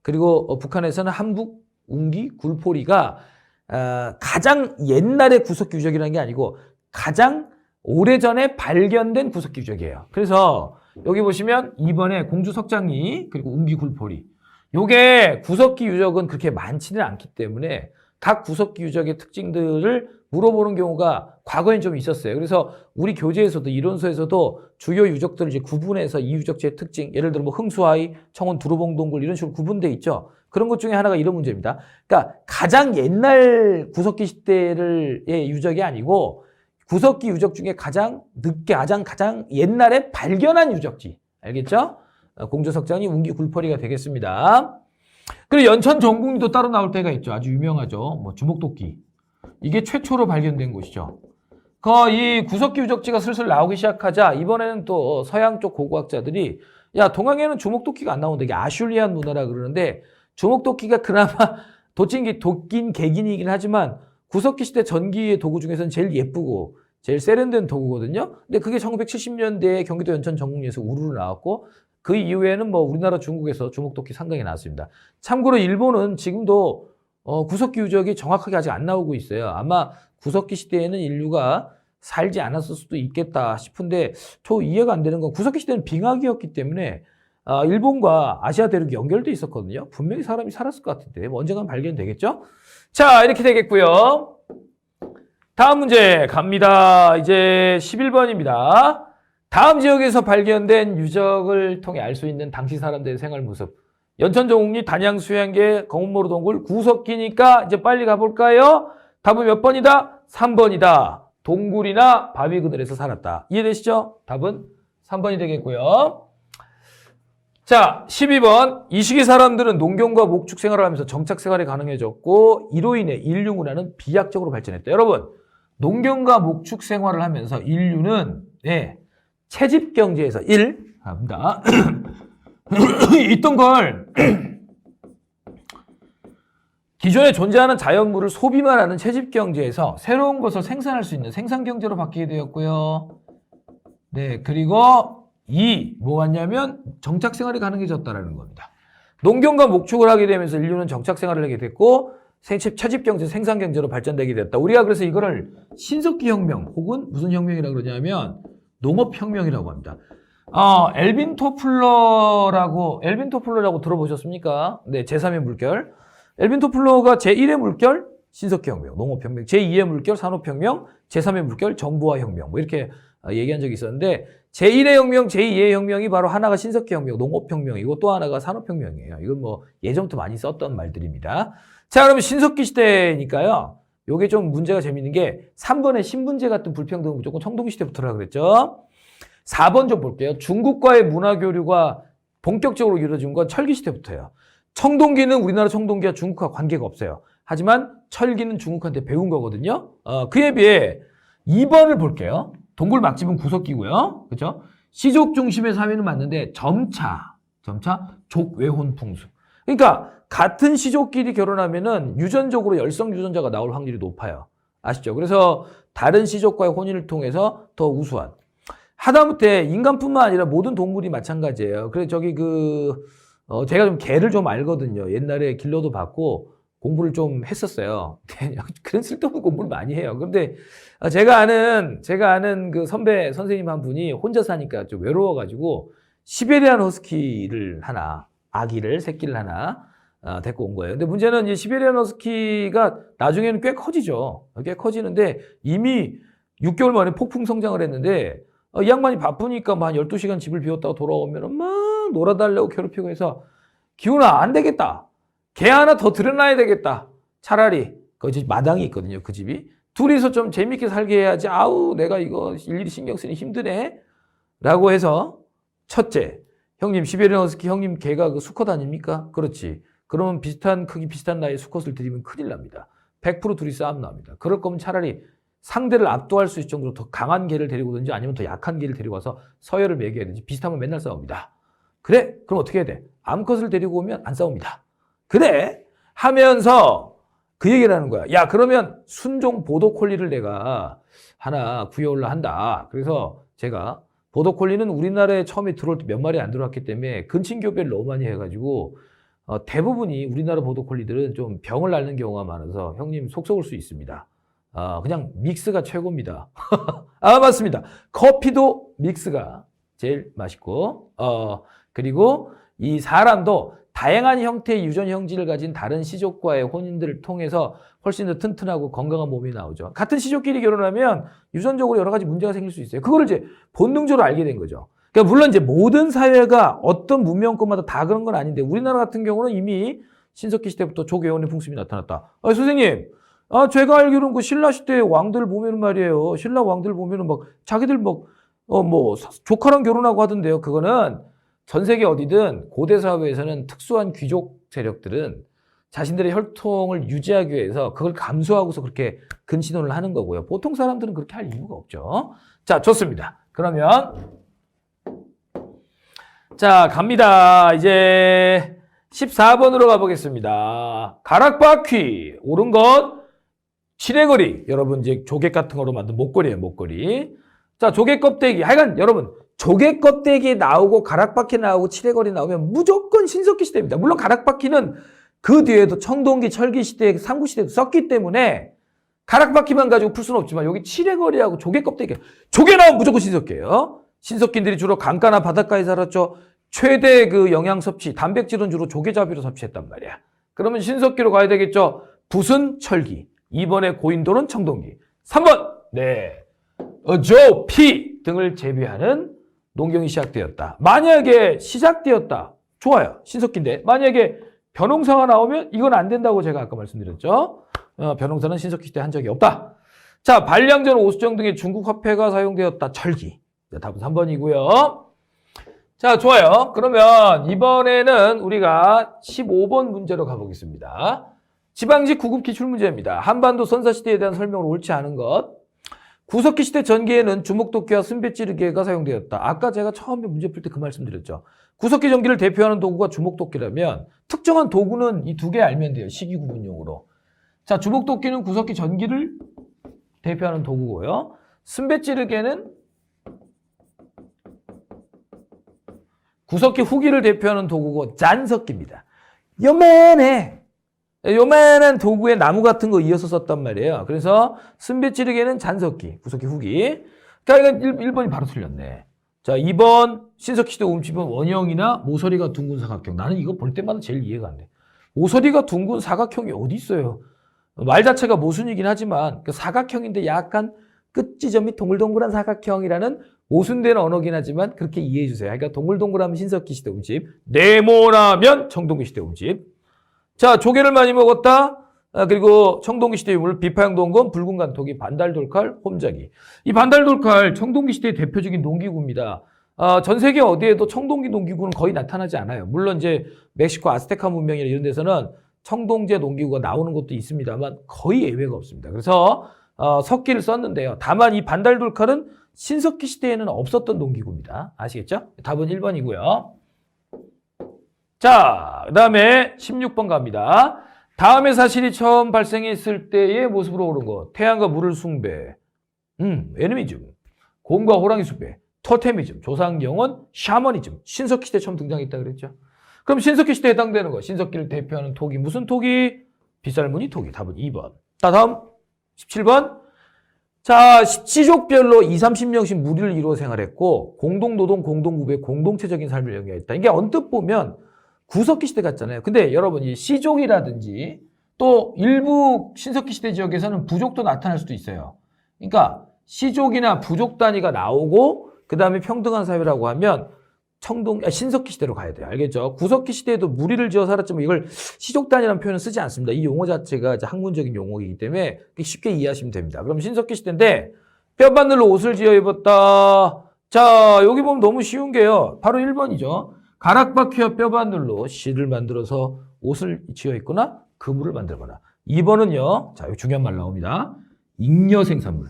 그리고 북한에서는 한북 웅기 굴포리가 가장 옛날의 구석기 유적이라는 게 아니고 가장 오래전에 발견된 구석기 유적이에요. 그래서 여기 보시면 2번에 공주 석장리 그리고 웅기 굴포리, 요게 구석기 유적은 그렇게 많지는 않기 때문에 각 구석기 유적의 특징들을 물어보는 경우가 과거엔 좀 있었어요. 그래서 우리 교재에서도 이론서에서도 주요 유적들을 이제 구분해서 이 유적지의 특징, 예를 들어 뭐 흥수하이, 청원 두루봉동굴 이런 식으로 구분돼 있죠. 그런 것 중에 하나가 이런 문제입니다. 그러니까 가장 옛날 구석기 시대의 유적이 아니고 구석기 유적 중에 가장 늦게 가장 옛날에 발견한 유적지. 알겠죠? 공주석장이 웅기 굴포리가 되겠습니다. 그리고 연천 정궁리도 따로 나올 때가 있죠. 아주 유명하죠. 뭐 주먹도끼. 이게 최초로 발견된 곳이죠. 이 구석기 유적지가 슬슬 나오기 시작하자 이번에는 또 서양 쪽 고고학자들이 야, 동양에는 주목도끼가 안 나오는데 이게 아슐리안 문화라 그러는데 주목도끼가 그나마 도낀 개긴이긴 하지만 구석기 시대 전기의 도구 중에서는 제일 예쁘고 제일 세련된 도구거든요. 근데 그게 1970년대에 경기도 연천 전국리에서 우르르 나왔고 그 이후에는 뭐 우리나라 중국에서 주목도끼 상당히 나왔습니다. 참고로 일본은 지금도 구석기 유적이 정확하게 아직 안 나오고 있어요. 아마 구석기 시대에는 인류가 살지 않았을 수도 있겠다 싶은데 저 이해가 안 되는 건 구석기 시대는 빙하기였기 때문에 일본과 아시아 대륙이 연결돼 있었거든요. 분명히 사람이 살았을 것 같은데 뭐 언젠간 발견되겠죠? 자, 이렇게 되겠고요. 다음 문제 갑니다. 이제 11번입니다. 다음 지역에서 발견된 유적을 통해 알 수 있는 당시 사람들의 생활 모습. 연천정옥리, 단양, 수양계, 검은모로 동굴, 구석기니까 이제 빨리 가볼까요? 답은 몇 번이다? 3번이다. 동굴이나 바위 그늘에서 살았다. 이해되시죠? 답은 3번이 되겠고요. 자, 12번. 이 시기 사람들은 농경과 목축 생활을 하면서 정착 생활이 가능해졌고 이로 인해 인류 문화는 비약적으로 발전했다. 여러분, 농경과 목축 생활을 하면서 인류는 채집 경제에서 합니다. 있던 걸 기존에 존재하는 자연물을 소비만 하는 채집 경제에서 새로운 것을 생산할 수 있는 생산 경제로 바뀌게 되었고요. 네, 그리고 뭐 같냐면 정착 생활이 가능해졌다라는 겁니다. 농경과 목축을 하게 되면서 인류는 정착 생활을 하게 됐고 채집 경제, 생산 경제로 발전되게 됐다. 우리가 그래서 이거를 신석기 혁명 혹은 무슨 혁명이라고 그러냐면 농업 혁명이라고 합니다. 엘빈 토플러라고 들어보셨습니까? 네, 제3의 물결. 엘빈 토플러가 제1의 물결 신석기 혁명, 농업 혁명, 제2의 물결 산업 혁명, 제3의 물결 정보화 혁명 뭐 이렇게 얘기한 적이 있었는데 제1의 혁명, 제2의 혁명이 바로 하나가 신석기 혁명, 농업 혁명이고 또 하나가 산업 혁명이에요. 이건 뭐 예전부터 많이 썼던 말들입니다. 자, 그러면 신석기 시대니까요. 요게 좀 문제가 재밌는 게 3번에 신분제 같은 불평등은 무조건 청동시대부터라 그랬죠. 4번 좀 볼게요. 중국과의 문화교류가 본격적으로 이루어진 건 철기시대부터예요. 청동기는 우리나라 청동기와 중국과 관계가 없어요. 하지만 철기는 중국한테 배운 거거든요. 그에 비해 2번을 볼게요. 동굴 막집은 구석기고요. 그렇죠? 시족 중심의 사회는 맞는데 점차 족외혼 풍수. 그러니까 같은 시족끼리 결혼하면은 유전적으로 열성 유전자가 나올 확률이 높아요. 아시죠? 그래서 다른 시족과의 혼인을 통해서 더 우수한. 하다못해 인간뿐만 아니라 모든 동물이 마찬가지예요. 그래서 제가 좀 개를 좀 알거든요. 옛날에 길러도 봤고 공부를 좀 했었어요. 그런 쓸데없는 공부를 많이 해요. 그런데 제가 아는 그 선생님 한 분이 혼자 사니까 좀 외로워가지고 시베리안 허스키를 하나, 새끼를 하나 데리고 온 거예요. 근데 문제는 이 시베리안 허스키가 나중에는 꽤 커지죠. 꽤 커지는데 이미 6개월 만에 폭풍 성장을 했는데 이 양반이 바쁘니까 한 12시간 집을 비웠다가 돌아오면 막 놀아달라고 괴롭히고 해서 기훈아 안 되겠다. 개 하나 더 들여놔야 되겠다. 차라리 그 집 마당이 있거든요. 그 집이. 둘이서 좀 재밌게 살게 해야지. 아우 내가 이거 일일이 신경 쓰니 힘드네. 라고 해서 첫째, 형님 시베리안 허스키 형님 개가 그 수컷 아닙니까? 그렇지. 그러면 비슷한 크기 비슷한 나이의 수컷을 들이면 큰일 납니다. 100% 둘이 싸움 납니다. 그럴 거면 차라리 상대를 압도할 수 있을 정도로 더 강한 개를 데리고 오든지 아니면 더 약한 개를 데리고 와서 서열을 매겨야 되는지 비슷하면 맨날 싸웁니다. 그래? 그럼 어떻게 해야 돼? 암컷을 데리고 오면 안 싸웁니다. 그래? 하면서 그 얘기를 하는 거야. 야, 그러면 순종 보더콜리를 내가 하나 구해올라 한다. 그래서 제가 보더콜리는 우리나라에 처음에 들어올 때 몇 마리 안 들어왔기 때문에 근친교배를 너무 많이 해가지고 대부분이 우리나라 보더콜리들은 좀 병을 앓는 경우가 많아서 형님 속 썩을 수 있습니다. 그냥 믹스가 최고입니다. 맞습니다. 커피도 믹스가 제일 맛있고, 그리고 이 사람도 다양한 형태의 유전 형질을 가진 다른 시족과의 혼인들을 통해서 훨씬 더 튼튼하고 건강한 몸이 나오죠. 같은 시족끼리 결혼하면 유전적으로 여러 가지 문제가 생길 수 있어요. 그거를 이제 본능적으로 알게 된 거죠. 그러니까 물론 이제 모든 사회가 어떤 문명권마다 다 그런 건 아닌데 우리나라 같은 경우는 이미 신석기 시대부터 족외혼의 풍습이 나타났다. 선생님, 제가 알기로는 그 신라 시대 왕들 보면은 말이에요. 신라 왕들 보면은 막 자기들 조카랑 결혼하고 하던데요. 그거는 전 세계 어디든 고대 사회에서는 특수한 귀족 세력들은 자신들의 혈통을 유지하기 위해서 그걸 감수하고서 그렇게 근친혼을 하는 거고요. 보통 사람들은 그렇게 할 이유가 없죠. 자, 좋습니다. 그러면 자, 갑니다. 이제 14번으로 가보겠습니다. 가락바퀴, 옳은 것, 칠해거리. 여러분, 이제 조개 같은 거로 만든 목걸이에요, 목걸이. 자, 조개 껍데기. 하여간, 여러분, 조개 껍데기 나오고, 가락바퀴 나오고, 칠해거리 나오면 무조건 신석기 시대입니다. 물론 가락바퀴는 그 뒤에도 청동기, 철기 시대, 삼국시대도 썼기 때문에 가락바퀴만 가지고 풀 수는 없지만, 여기 칠해거리하고 조개 껍데기. 조개 나오면 무조건 신석기예요. 신석기인들이 주로 강가나 바닷가에 살았죠. 최대 그 영양 섭취, 단백질은 주로 조개잡이로 섭취했단 말이야. 그러면 신석기로 가야 되겠죠. 붓은 철기, 2번에 고인돌은 청동기, 3번 네, 조, 피 등을 재배하는 농경이 시작되었다. 만약에 시작되었다. 좋아요. 신석기인데 만약에 벼농사가 나오면 이건 안 된다고 제가 아까 말씀드렸죠. 벼농사는 신석기 시대 한 적이 없다. 자, 반량전, 오수정 등의 중국 화폐가 사용되었다. 철기. 답은 3번이고요. 자, 좋아요. 그러면 이번에는 우리가 15번 문제로 가보겠습니다. 지방직 9급 기출문제입니다. 한반도 선사시대에 대한 설명을 옳지 않은 것. 구석기 시대 전기에는 주먹도끼와 순배찌르기가 사용되었다. 아까 제가 처음에 문제 풀 때 그 말씀드렸죠. 구석기 전기를 대표하는 도구가 주먹도끼라면 특정한 도구는 이 두 개 알면 돼요. 시기 구분용으로. 자, 주먹도끼는 구석기 전기를 대표하는 도구고요. 순배찌르기는 구석기 후기를 대표하는 도구고 잔석기입니다. 요만한 도구에 나무 같은 거 이어서 썼단 말이에요. 그래서 순배찌르기는 잔석기, 구석기 후기. 그러니까 이건 1번이 바로 틀렸네. 자, 2번 신석기 시대 움집은 원형이나 모서리가 둥근 사각형. 나는 이거 볼 때마다 제일 이해가 안 돼. 모서리가 둥근 사각형이 어디 있어요? 말 자체가 모순이긴 하지만 그 사각형인데 약간 끝 지점이 동글동글한 사각형이라는 모순된 언어긴 하지만 그렇게 이해해 주세요. 그러니까 동글동글하면 신석기 시대 움집, 네모나면 청동기 시대 움집. 자, 조개를 많이 먹었다. 그리고 청동기 시대 유물, 비파형 동건, 붉은 간토기, 반달돌칼, 홈자기. 이 반달돌칼 청동기 시대의 대표적인 농기구입니다. 전 세계 어디에도 청동기 농기구는 거의 나타나지 않아요. 물론 이제 멕시코 아스테카 문명이나 이런 데서는 청동제 농기구가 나오는 것도 있습니다만 거의 예외가 없습니다. 그래서 석기를 썼는데요. 다만 이 반달돌칼은 신석기 시대에는 없었던 농기구입니다. 아시겠죠? 답은 1번이고요. 자, 그 다음에 16번 갑니다. 다음의 사실이 처음 발생했을 때의 모습으로 오른 것. 태양과 물을 숭배. 애니미즘. 곰과 호랑이 숭배. 토테미즘. 조상경은 샤머니즘. 신석기 시대에 처음 등장했다 그랬죠. 그럼 신석기 시대에 해당되는 거. 신석기를 대표하는 토기. 무슨 토기? 빗살무늬 토기. 답은 2번. 자, 다음 17번. 자, 시족별로 20-30명씩 무리를 이루어 생활했고 공동노동, 공동구배, 공동체적인 삶을 영위했다. 이게 언뜻 보면 구석기 시대 같잖아요. 근데 여러분 이 시족이라든지 또 일부 신석기 시대 지역에서는 부족도 나타날 수도 있어요. 그러니까 시족이나 부족 단위가 나오고 그 다음에 평등한 사회라고 하면 신석기 시대로 가야 돼요. 알겠죠? 구석기 시대에도 무리를 지어 살았지만 이걸 시족 단위라는 표현을 쓰지 않습니다. 이 용어 자체가 이제 학문적인 용어이기 때문에 쉽게 이해하시면 됩니다. 그럼 신석기 시대인데 뼈바늘로 옷을 지어 입었다. 자, 여기 보면 너무 쉬운 게요. 바로 1번이죠. 가락바퀴와 뼈바늘로 실을 만들어서 옷을 지어 입거나 그물을 만들거나. 2번은요. 자, 여기 중요한 말 나옵니다. 잉여 생산물.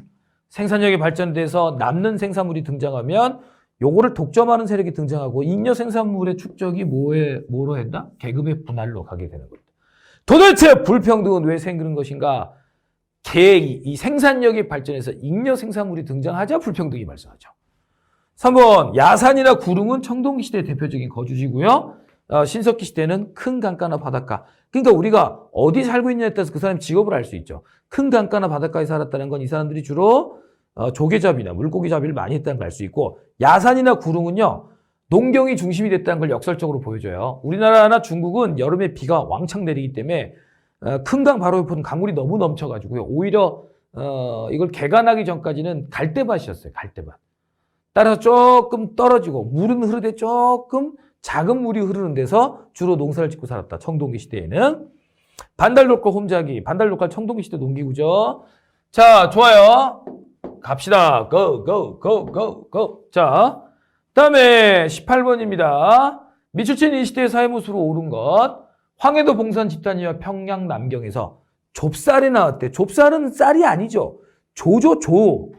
생산력이 발전돼서 남는 생산물이 등장하면 요거를 독점하는 세력이 등장하고 잉여 생산물의 축적이 뭐로 했나? 계급의 분할로 가게 되는 겁니다. 도대체 불평등은 왜 생기는 것인가? 이 생산력이 발전해서 잉여 생산물이 등장하자 불평등이 발생하죠. 3번 야산이나 구릉은 청동기 시대의 대표적인 거주지고요. 신석기 시대는 큰 강가나 바닷가. 그러니까 우리가 어디 살고 있냐에 따라서 그 사람의 직업을 알 수 있죠. 큰 강가나 바닷가에 살았다는 건 이 사람들이 주로 조개잡이나 물고기 잡이를 많이 했다는 걸 알 수 있고 야산이나 구릉은요. 농경이 중심이 됐다는 걸 역설적으로 보여줘요. 우리나라나 중국은 여름에 비가 왕창 내리기 때문에 큰 강 바로 옆은 강물이 너무 넘쳐가지고요. 오히려 이걸 개간하기 전까지는 갈대밭이었어요. 갈대밭. 따라서 조금 떨어지고 물은 흐르되 조금 작은 물이 흐르는 데서 주로 농사를 짓고 살았다. 청동기 시대에는. 반달돌칼 홈자기. 반달돌칼 청동기 시대 농기구죠. 자, 좋아요. 갑시다. 고. 자, 그다음에 18번입니다. 미추친 이 시대의 사회 모습으로 오른 것. 황해도 봉산 집단위와 평양 남경에서 좁쌀이 나왔대. 좁쌀은 쌀이 아니죠. 조죠, 조.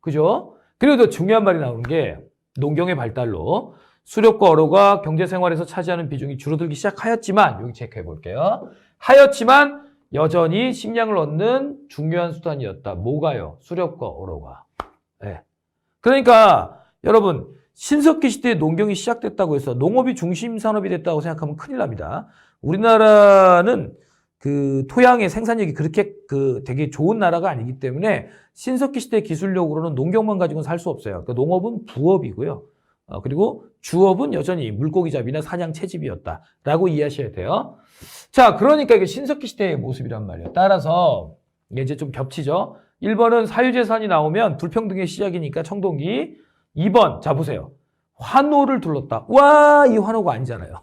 그죠? 그리고 더 중요한 말이 나오는 게 농경의 발달로 수렵과 어로가 경제생활에서 차지하는 비중이 줄어들기 시작하였지만, 여기 체크해 볼게요. 하였지만 여전히 식량을 얻는 중요한 수단이었다. 뭐가요? 수렵과 어로가. 네. 그러니까 여러분, 신석기 시대에 농경이 시작됐다고 해서 농업이 중심 산업이 됐다고 생각하면 큰일 납니다. 우리나라는 그 토양의 생산력이 그렇게 되게 좋은 나라가 아니기 때문에 신석기 시대 기술력으로는 농경만 가지고는 살 수 없어요. 그러니까 농업은 부업이고요. 그리고 주업은 여전히 물고기 잡이나 사냥 채집이었다라고 이해하셔야 돼요. 자, 그러니까 이게 신석기 시대의 모습이란 말이에요. 따라서 이게 이제 좀 겹치죠. 1번은 사유재산이 나오면 불평등의 시작이니까 청동기. 2번, 자 보세요. 환호를 둘렀다. 와, 이 환호가 아니잖아요.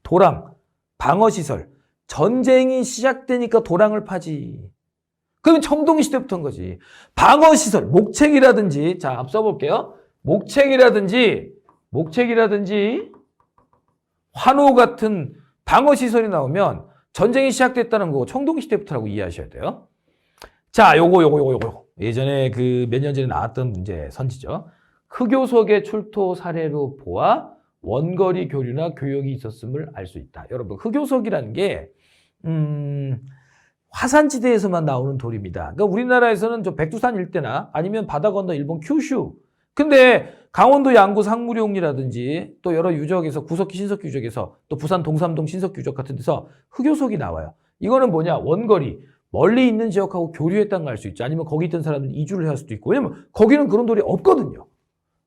도랑, 방어시설. 전쟁이 시작되니까 도랑을 파지. 그러면 청동기 시대부터인 거지. 방어시설, 목책이라든지, 자, 앞서 볼게요. 목책이라든지 환호 같은 방어시설이 나오면 전쟁이 시작됐다는 거고 청동기 시대부터라고 이해하셔야 돼요. 자, 요거. 예전에 그 몇 년 전에 나왔던 문제 선지죠. 흑요석의 출토 사례로 보아 원거리 교류나 교역이 있었음을 알 수 있다. 여러분, 흑요석이라는 게 화산지대에서만 나오는 돌입니다. 그러니까 우리나라에서는 저 백두산 일대나 아니면 바다 건너 일본 큐슈. 근데 강원도 양구 상무룡이라든지 또 여러 유적에서 구석기 신석기 유적에서 또 부산 동삼동 신석기 유적 같은 데서 흑요석이 나와요. 이거는 뭐냐? 원거리. 멀리 있는 지역하고 교류했다는 걸 알 수 있죠. 아니면 거기 있던 사람들이 이주를 할 수도 있고. 왜냐면 거기는 그런 돌이 없거든요.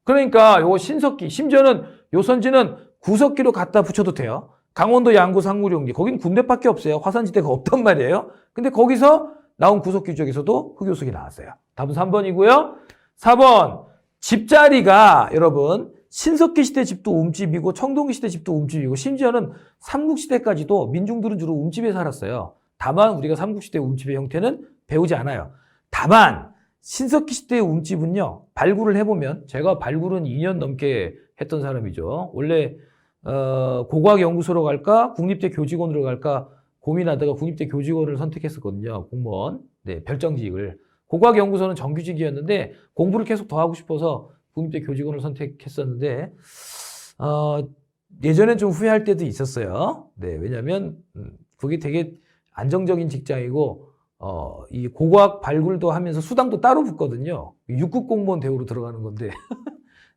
그러니까 요거 신석기, 심지어는 요 선지는 구석기로 갖다 붙여도 돼요. 강원도 양구 상무룡지, 거긴 군대밖에 없어요. 화산지대가 없단 말이에요. 근데 거기서 나온 구석기 유적에서도 흑요석이 나왔어요. 답은 3번이고요. 4번, 집자리가 여러분 신석기 시대 집도 움집이고 청동기 시대 집도 움집이고 심지어는 삼국시대까지도 민중들은 주로 움집에 살았어요. 다만 우리가 삼국시대 움집의 형태는 배우지 않아요. 다만 신석기 시대의 움집은요, 발굴을 해보면, 제가 발굴은 2년 넘게 했던 사람이죠. 원래 고고학연구소로 갈까 국립대 교직원으로 갈까 고민하다가 국립대 교직원을 선택했었거든요. 공무원, 네, 별정직을. 고고학연구소는 정규직이었는데 공부를 계속 더 하고 싶어서 국립대 교직원을 선택했었는데 예전엔 좀 후회할 때도 있었어요. 네, 왜냐하면 그게 되게 안정적인 직장이고 이 고고학 발굴도 하면서 수당도 따로 붙거든요. 6급 공무원 대우로 들어가는 건데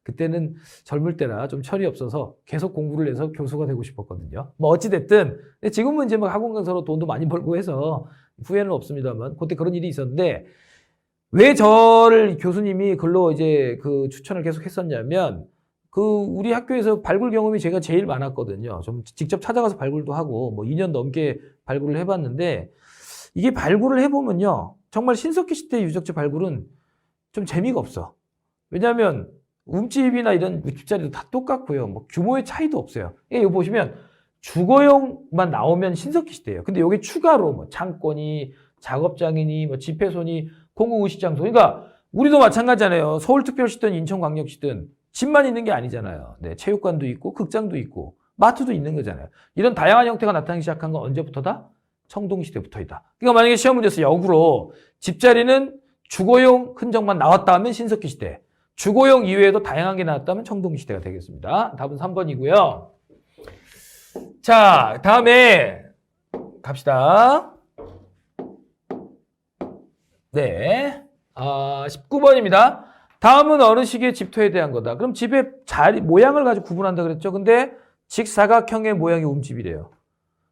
그때는 젊을 때라 좀 철이 없어서 계속 공부를 해서 교수가 되고 싶었거든요. 뭐 어찌됐든 지금은 이제 막 학원 강사로 돈도 많이 벌고 해서 후회는 없습니다만 그때 그런 일이 있었는데 왜 저를 교수님이 글로 이제 그 추천을 계속 했었냐면 그 우리 학교에서 발굴 경험이 제가 제일 많았거든요. 좀 직접 찾아가서 발굴도 하고 뭐 2년 넘게 발굴을 해봤는데 이게 발굴을 해보면요. 정말 신석기 시대 유적지 발굴은 좀 재미가 없어. 왜냐하면 움집이나 이런 집자리도 다 똑같고요. 뭐 규모의 차이도 없어요. 이거 보시면 주거용만 나오면 신석기 시대예요. 근데 여기 추가로 뭐 창고니 작업장이니 뭐 집회소니 공공의식장소. 그러니까 우리도 마찬가지잖아요. 서울특별시든 인천광역시든 집만 있는 게 아니잖아요. 네, 체육관도 있고 극장도 있고 마트도 있는 거잖아요. 이런 다양한 형태가 나타나기 시작한 건 언제부터다? 청동시대부터이다. 그러니까 만약에 시험 문제에서 역으로 집자리는 주거용 흔적만 나왔다 하면 신석기 시대, 주거용 이외에도 다양한 게 나왔다면 청동기 시대가 되겠습니다. 답은 3번이고요. 자, 다음에 갑시다. 네, 19번입니다. 다음은 어느 시기의 집토에 대한 거다. 그럼 집의 자리, 모양을 가지고 구분한다 그랬죠. 근데 직사각형의 모양이 움집이래요.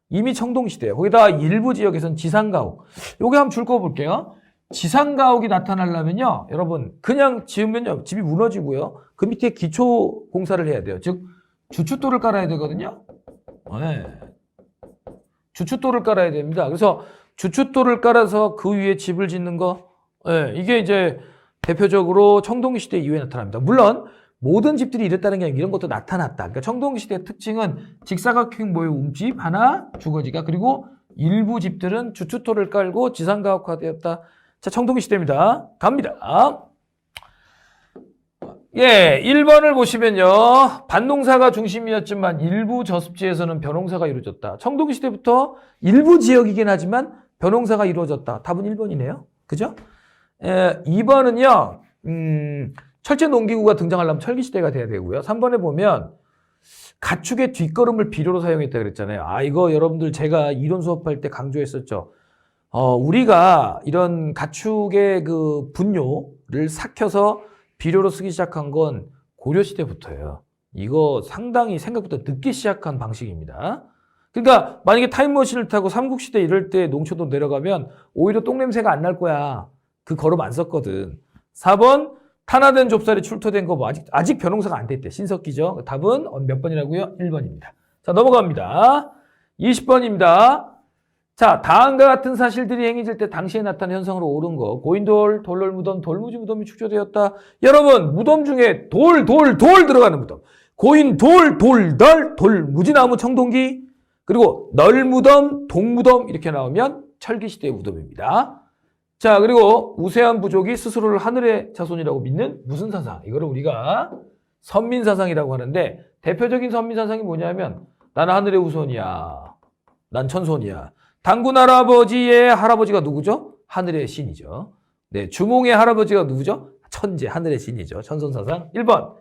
이미 청동시대예요. 거기다가 일부 지역에서는 지상가옥. 요게 한번 줄 거 볼게요. 지상가옥이 나타나려면요. 여러분 그냥 지으면요. 집이 무너지고요. 그 밑에 기초 공사를 해야 돼요. 즉 주춧돌을 깔아야 되거든요. 네. 주춧돌을 깔아야 됩니다. 그래서 주춧돌을 깔아서 그 위에 집을 짓는 거. 네. 이게 이제 대표적으로 청동기 시대 이후에 나타납니다. 물론 모든 집들이 이랬다는 게 아니라 이런 것도 나타났다. 그러니까 청동기 시대의 특징은 직사각형 모의 움집 하나, 주거지가, 그리고 일부 집들은 주춧돌을 깔고 지상가옥화되었다. 자, 청동기 시대입니다. 갑니다. 예, 1번을 보시면요. 반농사가 중심이었지만 일부 저습지에서는 벼농사가 이루어졌다. 청동기 시대부터 일부 지역이긴 하지만 벼농사가 이루어졌다. 답은 1번이네요. 그죠? 2번은요. 철제 농기구가 등장하려면 철기 시대가 돼야 되고요. 3번에 보면 가축의 뒷걸음을 비료로 사용했다 그랬잖아요. 이거 여러분들 제가 이론 수업할 때 강조했었죠. 우리가 이런 가축의 그 분뇨를 삭혀서 비료로 쓰기 시작한 건 고려시대부터예요. 이거 상당히 생각보다 늦게 시작한 방식입니다. 그러니까 만약에 타임머신을 타고 삼국시대 이럴 때 농촌도 내려가면 오히려 똥냄새가 안 날 거야. 그 걸음 안 썼거든. 4번 탄화된 좁쌀이 출토된 거 뭐 아직 벼농사가 안 됐대. 신석기죠. 답은 몇 번이라고요? 1번입니다. 자, 넘어갑니다. 20번입니다. 자, 다음과 같은 사실들이 행해질 때 당시에 나타난 현상으로 옳은 거. 고인돌, 돌롤 무덤, 돌무지 무덤이 축조되었다. 여러분, 무덤 중에 돌 들어가는 무덤. 고인, 돌무지 나무 청동기, 그리고 널무덤, 동무덤 이렇게 나오면 철기시대의 무덤입니다. 자, 그리고 우세한 부족이 스스로를 하늘의 자손이라고 믿는 무슨 사상? 이거를 우리가 선민사상이라고 하는데 대표적인 선민사상이 뭐냐면 나는 하늘의 후손이야. 난 천손이야. 단군 할아버지의 할아버지가 누구죠? 하늘의 신이죠. 네, 주몽의 할아버지가 누구죠? 천재, 하늘의 신이죠. 천손사상 1번.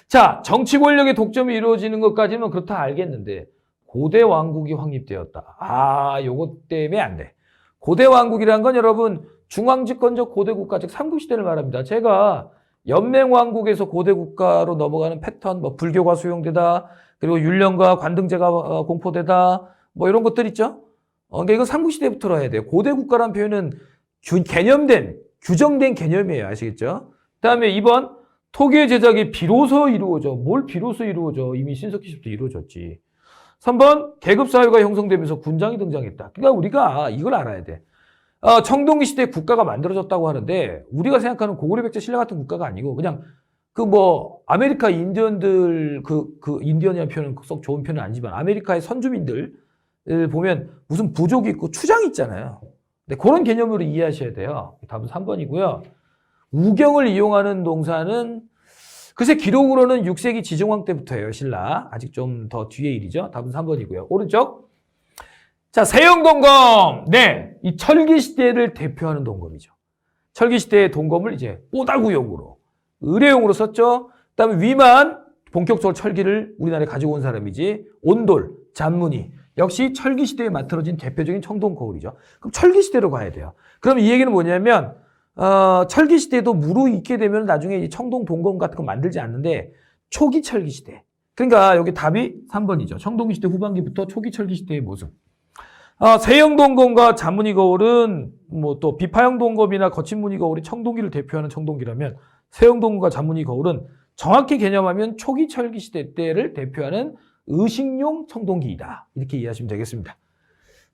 자, 정치 권력의 독점이 이루어지는 것까지는 그렇다 알겠는데 고대 왕국이 확립되었다. 요것 때문에 안 돼. 고대 왕국이란 건 여러분 중앙집권적 고대 국가, 즉 삼국시대를 말합니다. 제가 연맹왕국에서 고대 국가로 넘어가는 패턴, 뭐 불교가 수용되다, 그리고 율령과 관등제가 공포되다, 뭐 이런 것들 있죠. 그러니까 이건 삼국시대부터 해야 돼요. 고대 국가라는 표현은 규정된 개념이에요. 아시겠죠? 그 다음에 2번, 토기의 제작이 비로소 이루어져. 뭘 비로소 이루어져? 이미 신석기 시부터 이루어졌지. 3번, 계급사회가 형성되면서 군장이 등장했다. 그러니까 우리가 이걸 알아야 돼. 청동기 시대에 국가가 만들어졌다고 하는데 우리가 생각하는 고구려 백제 신라 같은 국가가 아니고 그냥 아메리카 인디언들 인디언이라는 표현은 썩 좋은 표현은 아니지만 아메리카의 선주민들 보면 무슨 부족이 있고 추장이 있잖아요. 근데 그런 개념으로 이해하셔야 돼요. 답은 3번이고요. 우경을 이용하는 동사는 글쎄 기록으로는 6세기 지정왕 때부터예요. 신라. 아직 좀 더 뒤의 일이죠. 답은 3번이고요. 오른쪽. 자, 세형동검. 네, 이 철기시대를 대표하는 동검이죠. 철기시대의 동검을 이제 뽀다구용으로, 의뢰용으로 썼죠. 그 다음에 위만 본격적으로 철기를 우리나라에 가지고 온 사람이지. 온돌, 잔무늬. 역시 철기시대에 맞들어진 대표적인 청동거울이죠. 그럼 철기시대로 가야 돼요. 그럼 이 얘기는 뭐냐면 철기시대도 무르익게 되면 나중에 이 청동 동검 같은 거 만들지 않는데 초기 철기시대. 그러니까 여기 답이 3번이죠. 청동기시대 후반기부터 초기 철기시대의 모습. 세형 동검과 잔무늬 거울은 뭐 또 비파형 동검이나 거친 무늬 거울이 청동기를 대표하는 청동기라면 세형 동검과 잔무늬 거울은 정확히 개념하면 초기 철기시대 때를 대표하는 의식용 청동기이다. 이렇게 이해하시면 되겠습니다.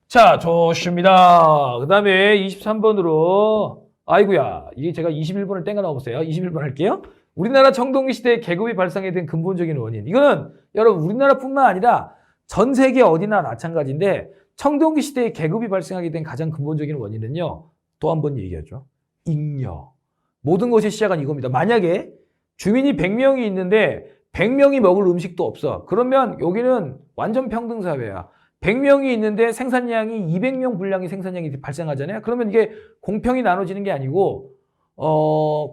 자, 좋습니다. 그 다음에 23번으로 아이고야, 이게 제가 21번을 땡겨 넣어보세요. 21번 할게요. 우리나라 청동기 시대에 계급이 발생에 된 근본적인 원인. 이거는 여러분 우리나라뿐만 아니라 전 세계 어디나 마찬가지인데 청동기 시대에 계급이 발생하게 된 가장 근본적인 원인은요. 또 한 번 얘기하죠. 잉여. 모든 것의 시작은 이겁니다. 만약에 주민이 100명이 있는데 100명이 먹을 음식도 없어. 그러면 여기는 완전 평등사회야. 100명이 있는데 생산량이 200명 분량의 생산량이 발생하잖아요. 그러면 이게 공평히 나눠지는 게 아니고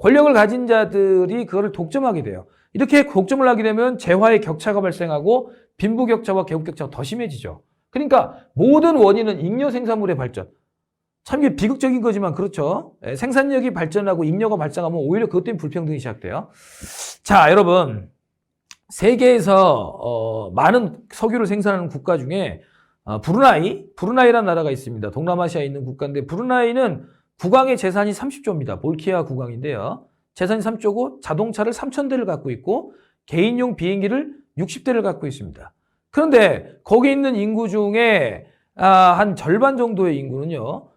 권력을 가진 자들이 그거를 독점하게 돼요. 이렇게 독점을 하게 되면 재화의 격차가 발생하고 빈부격차와 계급격차가 더 심해지죠. 그러니까 모든 원인은 잉여 생산물의 발전. 참 이게 비극적인 거지만 그렇죠. 생산력이 발전하고 잉여가 발생하면 오히려 그것 때문에 불평등이 시작돼요. 자, 여러분. 세계에서 많은 석유를 생산하는 국가 중에 브루나이라는 나라가 있습니다. 동남아시아에 있는 국가인데 브루나이는 국왕의 재산이 30조입니다. 볼키아 국왕인데요. 재산이 3조고 자동차를 3,000대를 갖고 있고 개인용 비행기를 60대를 갖고 있습니다. 그런데 거기 있는 인구 중에 한 절반 정도의 인구는요.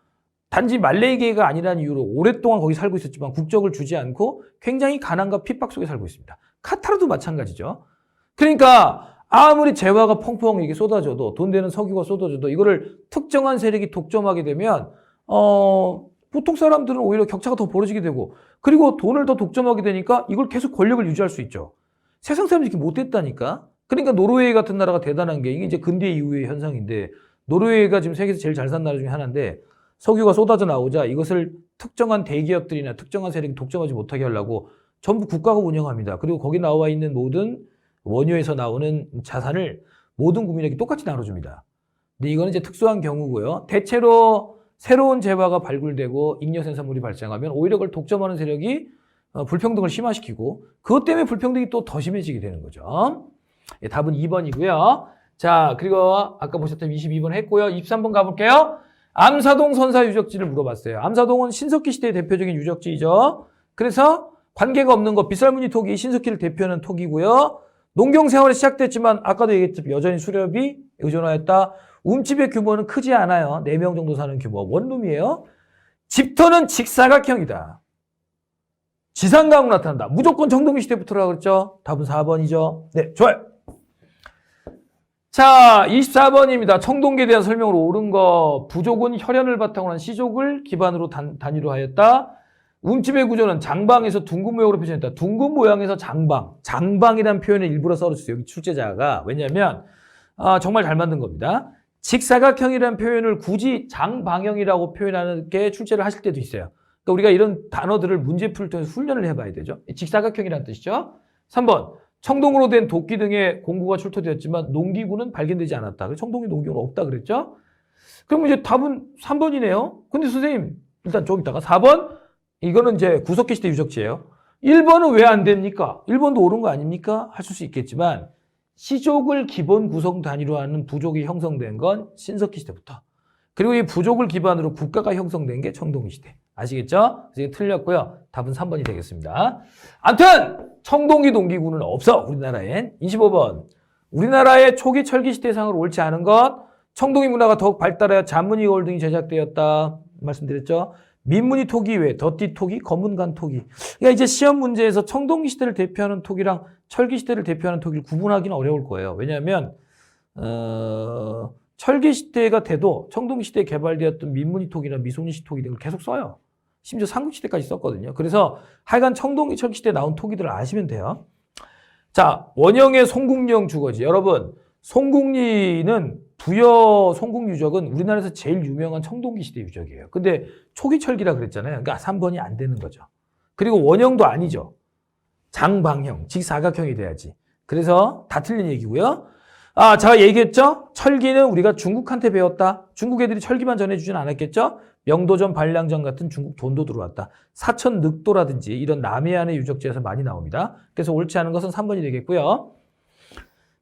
단지 말레이계가 아니라는 이유로 오랫동안 거기 살고 있었지만 국적을 주지 않고 굉장히 가난과 핍박 속에 살고 있습니다. 카타르도 마찬가지죠. 그러니까 아무리 재화가 펑펑 이게 쏟아져도 돈 되는 석유가 쏟아져도 이거를 특정한 세력이 독점하게 되면 뭐 보통 사람들은 오히려 격차가 더 벌어지게 되고 그리고 돈을 더 독점하게 되니까 이걸 계속 권력을 유지할 수 있죠. 세상 사람들이 이렇게 못됐다니까. 그러니까 노르웨이 같은 나라가 대단한 게 이게 이제 근대 이후의 현상인데 노르웨이가 지금 세계에서 제일 잘 산 나라 중에 하나인데 석유가 쏟아져 나오자 이것을 특정한 대기업들이나 특정한 세력이 독점하지 못하게 하려고 전부 국가가 운영합니다. 그리고 거기 나와 있는 모든 원유에서 나오는 자산을 모든 국민에게 똑같이 나눠줍니다. 근데 이거는 이제 특수한 경우고요. 대체로 새로운 재화가 발굴되고 잉여 생산물이 발생하면 오히려 그걸 독점하는 세력이 불평등을 심화시키고 그것 때문에 불평등이 또 더 심해지게 되는 거죠. 예, 답은 2번이고요. 자, 그리고 아까 보셨던 22번 했고요. 23번 가볼게요. 암사동 선사 유적지를 물어봤어요. 암사동은 신석기 시대의 대표적인 유적지이죠. 그래서 관계가 없는 거 빗살무늬 토기 신석기를 대표하는 토기고요. 농경 생활이 시작됐지만 아까도 얘기했지만 여전히 수렵이 의존하였다. 움집의 규모는 크지 않아요. 4명 정도 사는 규모. 원룸이에요. 집터는 직사각형이다. 지상강으로 나타난다. 무조건 청동기 시대부터라고 그랬죠. 답은 4번이죠. 네, 좋아요. 자, 24번입니다. 청동기에 대한 설명으로 옳은 거. 부족은 혈연을 바탕으로 한 시족을 기반으로 단위로 하였다. 움집의 구조는 장방에서 둥근 모양으로 표현했다. 둥근 모양에서 장방. 장방이라는 표현을 일부러 써줬어요. 여기 출제자가. 왜냐하면 정말 잘 만든 겁니다. 직사각형이라는 표현을 굳이 장방형이라고 표현하는 게 출제를 하실 때도 있어요. 그러니까 우리가 이런 단어들을 문제풀을 통해서 훈련을 해봐야 되죠. 직사각형이라는 뜻이죠. 3번. 청동으로 된 도끼 등의 공구가 출토되었지만 농기구는 발견되지 않았다. 청동기 농기구는 없다 그랬죠. 그럼 이제 답은 3번이네요. 근데 선생님 일단 좀 이따가 4번 이거는 이제 구석기 시대 유적지예요. 1번은 왜 안 됩니까? 1번도 옳은 거 아닙니까? 하실 수 있겠지만 시족을 기본 구성 단위로 하는 부족이 형성된 건 신석기 시대부터. 그리고 이 부족을 기반으로 국가가 형성된 게 청동기 시대. 아시겠죠? 그래서 틀렸고요. 답은 3번이 되겠습니다. 아무튼 청동기 농기구는 없어. 우리나라엔. 25번. 우리나라의 초기 철기 시대상으로 옳지 않은 것. 청동기 문화가 더욱 발달하여 잔무늬 거울 등이 제작되었다. 말씀드렸죠? 민무늬 토기 외에 덧띠 토기, 검은간 토기. 그러니까 이제 시험 문제에서 청동기 시대를 대표하는 토기랑 철기 시대를 대표하는 토기를 구분하기는 어려울 거예요. 왜냐하면 철기 시대가 돼도 청동기 시대에 개발되었던 민무늬 토기나 미소니시 토기 등을 계속 써요. 심지어 삼국 시대까지 썼거든요. 그래서 하여간 청동기 철기 시대에 나온 토기들을 아시면 돼요. 자, 원형의 송국령 주거지. 여러분, 송국리는 부여 송국 유적은 우리나라에서 제일 유명한 청동기 시대 유적이에요. 근데 초기 철기라 그랬잖아요. 그러니까 3번이 안 되는 거죠. 그리고 원형도 아니죠. 장방형, 직사각형이 돼야지. 그래서 다 틀린 얘기고요. 제가 얘기했죠? 철기는 우리가 중국한테 배웠다. 중국 애들이 철기만 전해주진 않았겠죠? 명도전, 반량전 같은 중국 돈도 들어왔다. 사천 늑도라든지 이런 남해안의 유적지에서 많이 나옵니다. 그래서 옳지 않은 것은 3번이 되겠고요.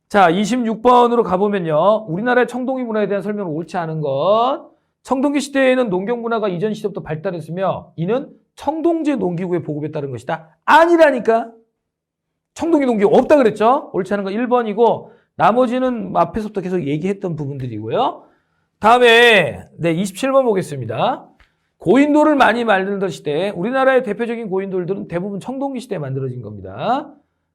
자, 26번으로 가보면요. 우리나라의 청동기 문화에 대한 설명은 옳지 않은 것. 청동기 시대에는 농경 문화가 이전 시대부터 발달했으며 이는 청동제 농기구의 보급에 따른 것이다. 아니라니까. 청동기 농기구 없다 그랬죠? 옳지 않은 거 1번이고 나머지는 앞에서부터 계속 얘기했던 부분들이고요. 다음에 27번 보겠습니다. 고인돌을 많이 만들던 시대. 우리나라의 대표적인 고인돌들은 대부분 청동기 시대에 만들어진 겁니다.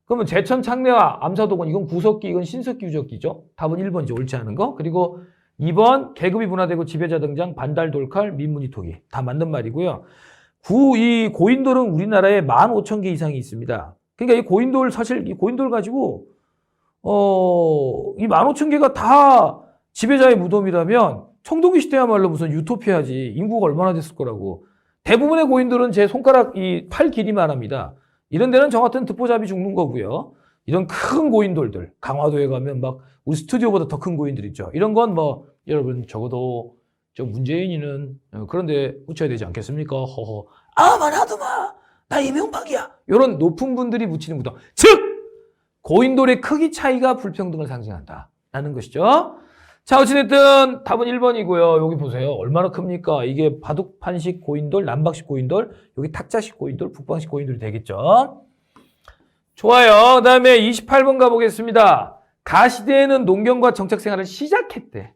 그러면 제천 창내와 암사동은 이건 구석기, 이건 신석기 유적기죠. 답은 1번이죠. 옳지 않은 거. 그리고 2번 계급이 분화되고 지배자 등장, 반달, 돌칼, 민무늬 토기. 다 맞는 말이고요. 이 고인돌은 우리나라에 15,000개 이상이 있습니다. 그러니까 이 고인돌 사실 이 고인돌 가지고 이 15,000개가 다 지배자의 무덤이라면 청동기 시대야말로 무슨 유토피아지. 인구가 얼마나 됐을 거라고. 대부분의 고인돌은 제 손가락 이 팔 길이만 합니다. 이런 데는 저 같은 듣보잡이 죽는 거고요. 이런 큰 고인돌들, 강화도에 가면 막 우리 스튜디오보다 더 큰 고인들 있죠. 이런 건 뭐 여러분 적어도 저 문재인이는 그런데 묻혀야 되지 않겠습니까? 허허. 말하도 마. 나 이명박이야. 이런 높은 분들이 묻히는 무덤. 즉 고인돌의 크기 차이가 불평등을 상징한다라는 것이죠. 자, 어찌됐든 답은 1번이고요. 여기 보세요. 얼마나 큽니까? 이게 바둑판식 고인돌, 남박식 고인돌, 여기 탁자식 고인돌, 북방식 고인돌이 되겠죠. 좋아요. 그 다음에 28번 가보겠습니다. 가시대에는 농경과 정착생활을 시작했대.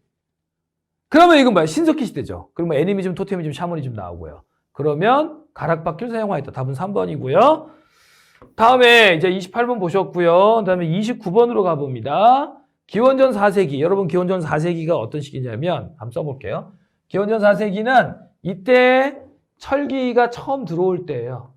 그러면 이건 뭐야? 신석기 시대죠. 그러면 애니미즘, 토테미즘, 샤머니즘 나오고요. 그러면 가락바퀴를 사용하였다. 답은 3번이고요. 다음에 이제 28번 보셨고요. 그 다음에 29번으로 가봅니다. 기원전 4세기. 여러분 기원전 4세기가 어떤 시기냐면 한번 써볼게요. 기원전 4세기는 이때 철기가 처음 들어올 때예요.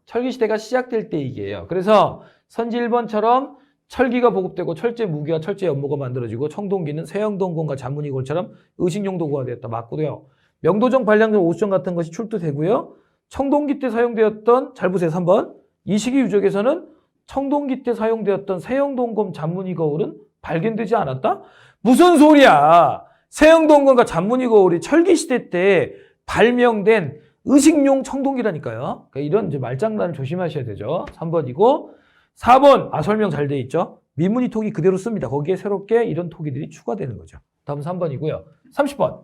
철기 시대가 시작될 때 얘기예요. 그래서 선지 1번처럼 철기가 보급되고 철제 무기와 철제 연모가 만들어지고 청동기는 세형동공과 잔문이골처럼 의식용 도구가 되었다. 맞고요. 명도정, 반량정, 오수정 같은 것이 출토되고요. 청동기 때 사용되었던, 잘 보세요, 3번. 이 시기 유적에서는 청동기 때 사용되었던 세형동검 잔문이 거울은 발견되지 않았다? 무슨 소리야? 세형동검과 잔문이 거울이 철기 시대 때 발명된 의식용 청동기라니까요. 그러니까 이런 이제 말장난을 조심하셔야 되죠. 3번이고 4번 설명 잘 돼 있죠. 민문이 토기 그대로 씁니다. 거기에 새롭게 이런 토기들이 추가되는 거죠. 다음 3번이고요. 30번.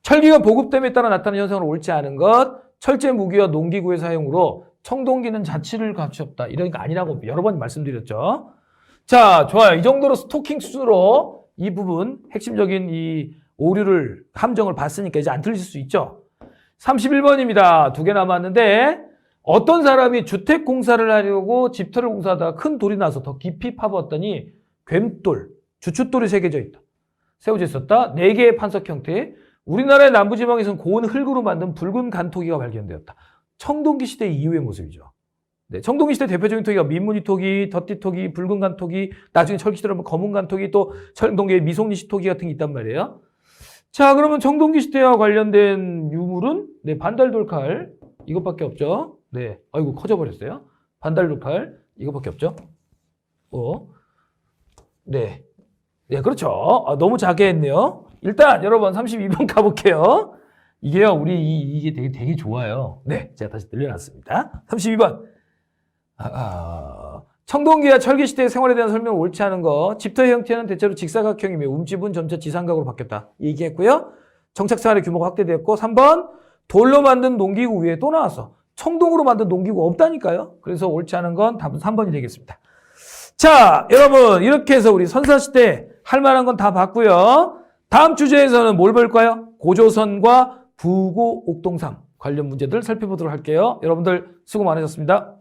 철기가 보급됨에 따라 나타나는 현상을 옳지 않은 것. 철제 무기와 농기구의 사용으로 청동기는 자치를 갖추었다. 이런 거 아니라고 여러 번 말씀드렸죠. 자, 좋아요. 이 정도로 스토킹 수준으로 이 부분 핵심적인 이 오류를 함정을 봤으니까 이제 안 틀리실 수 있죠. 31번입니다. 2개 남았는데 어떤 사람이 주택 공사를 하려고 집터를 공사하다가 큰 돌이 나서 더 깊이 파봤더니 괸돌, 주춧돌이 새겨져 있다. 세워져 있었다. 4개의 판석 형태. 우리나라의 남부지방에서는 고운 흙으로 만든 붉은 간토기가 발견되었다. 청동기 시대 이후의 모습이죠. 네, 청동기 시대 대표적인 토기가 민무늬 토기, 덧띠 토기, 붉은 간토기, 나중에 철기 시대로 하면 검은 간토기, 또 청동기의 미송리시 토기 같은 게 있단 말이에요. 자, 그러면 청동기 시대와 관련된 유물은 네, 반달돌칼 이것밖에 없죠. 네, 아이고 커져버렸어요. 반달돌칼 이것밖에 없죠. 네, 네 그렇죠. 너무 작게 했네요. 일단 여러분 32번 가볼게요. 이게요, 이게 되게 좋아요. 네, 제가 다시 늘려놨습니다. 32번. 청동기와 철기 시대의 생활에 대한 설명을 옳지 않은 거. 집터의 형태는 대체로 직사각형이며 움집은 점차 지삼각으로 바뀌었다. 얘기했고요. 정착 생활의 규모가 확대되었고 3번. 돌로 만든 농기구 위에 또 나왔어. 청동으로 만든 농기구 없다니까요. 그래서 옳지 않은 건 답은 3번이 되겠습니다. 자, 여러분 이렇게 해서 우리 선사시대 할 만한 건 다 봤고요. 다음 주제에서는 뭘 볼까요? 고조선과 부고 옥동상 관련 문제들 살펴보도록 할게요. 여러분들 수고 많으셨습니다.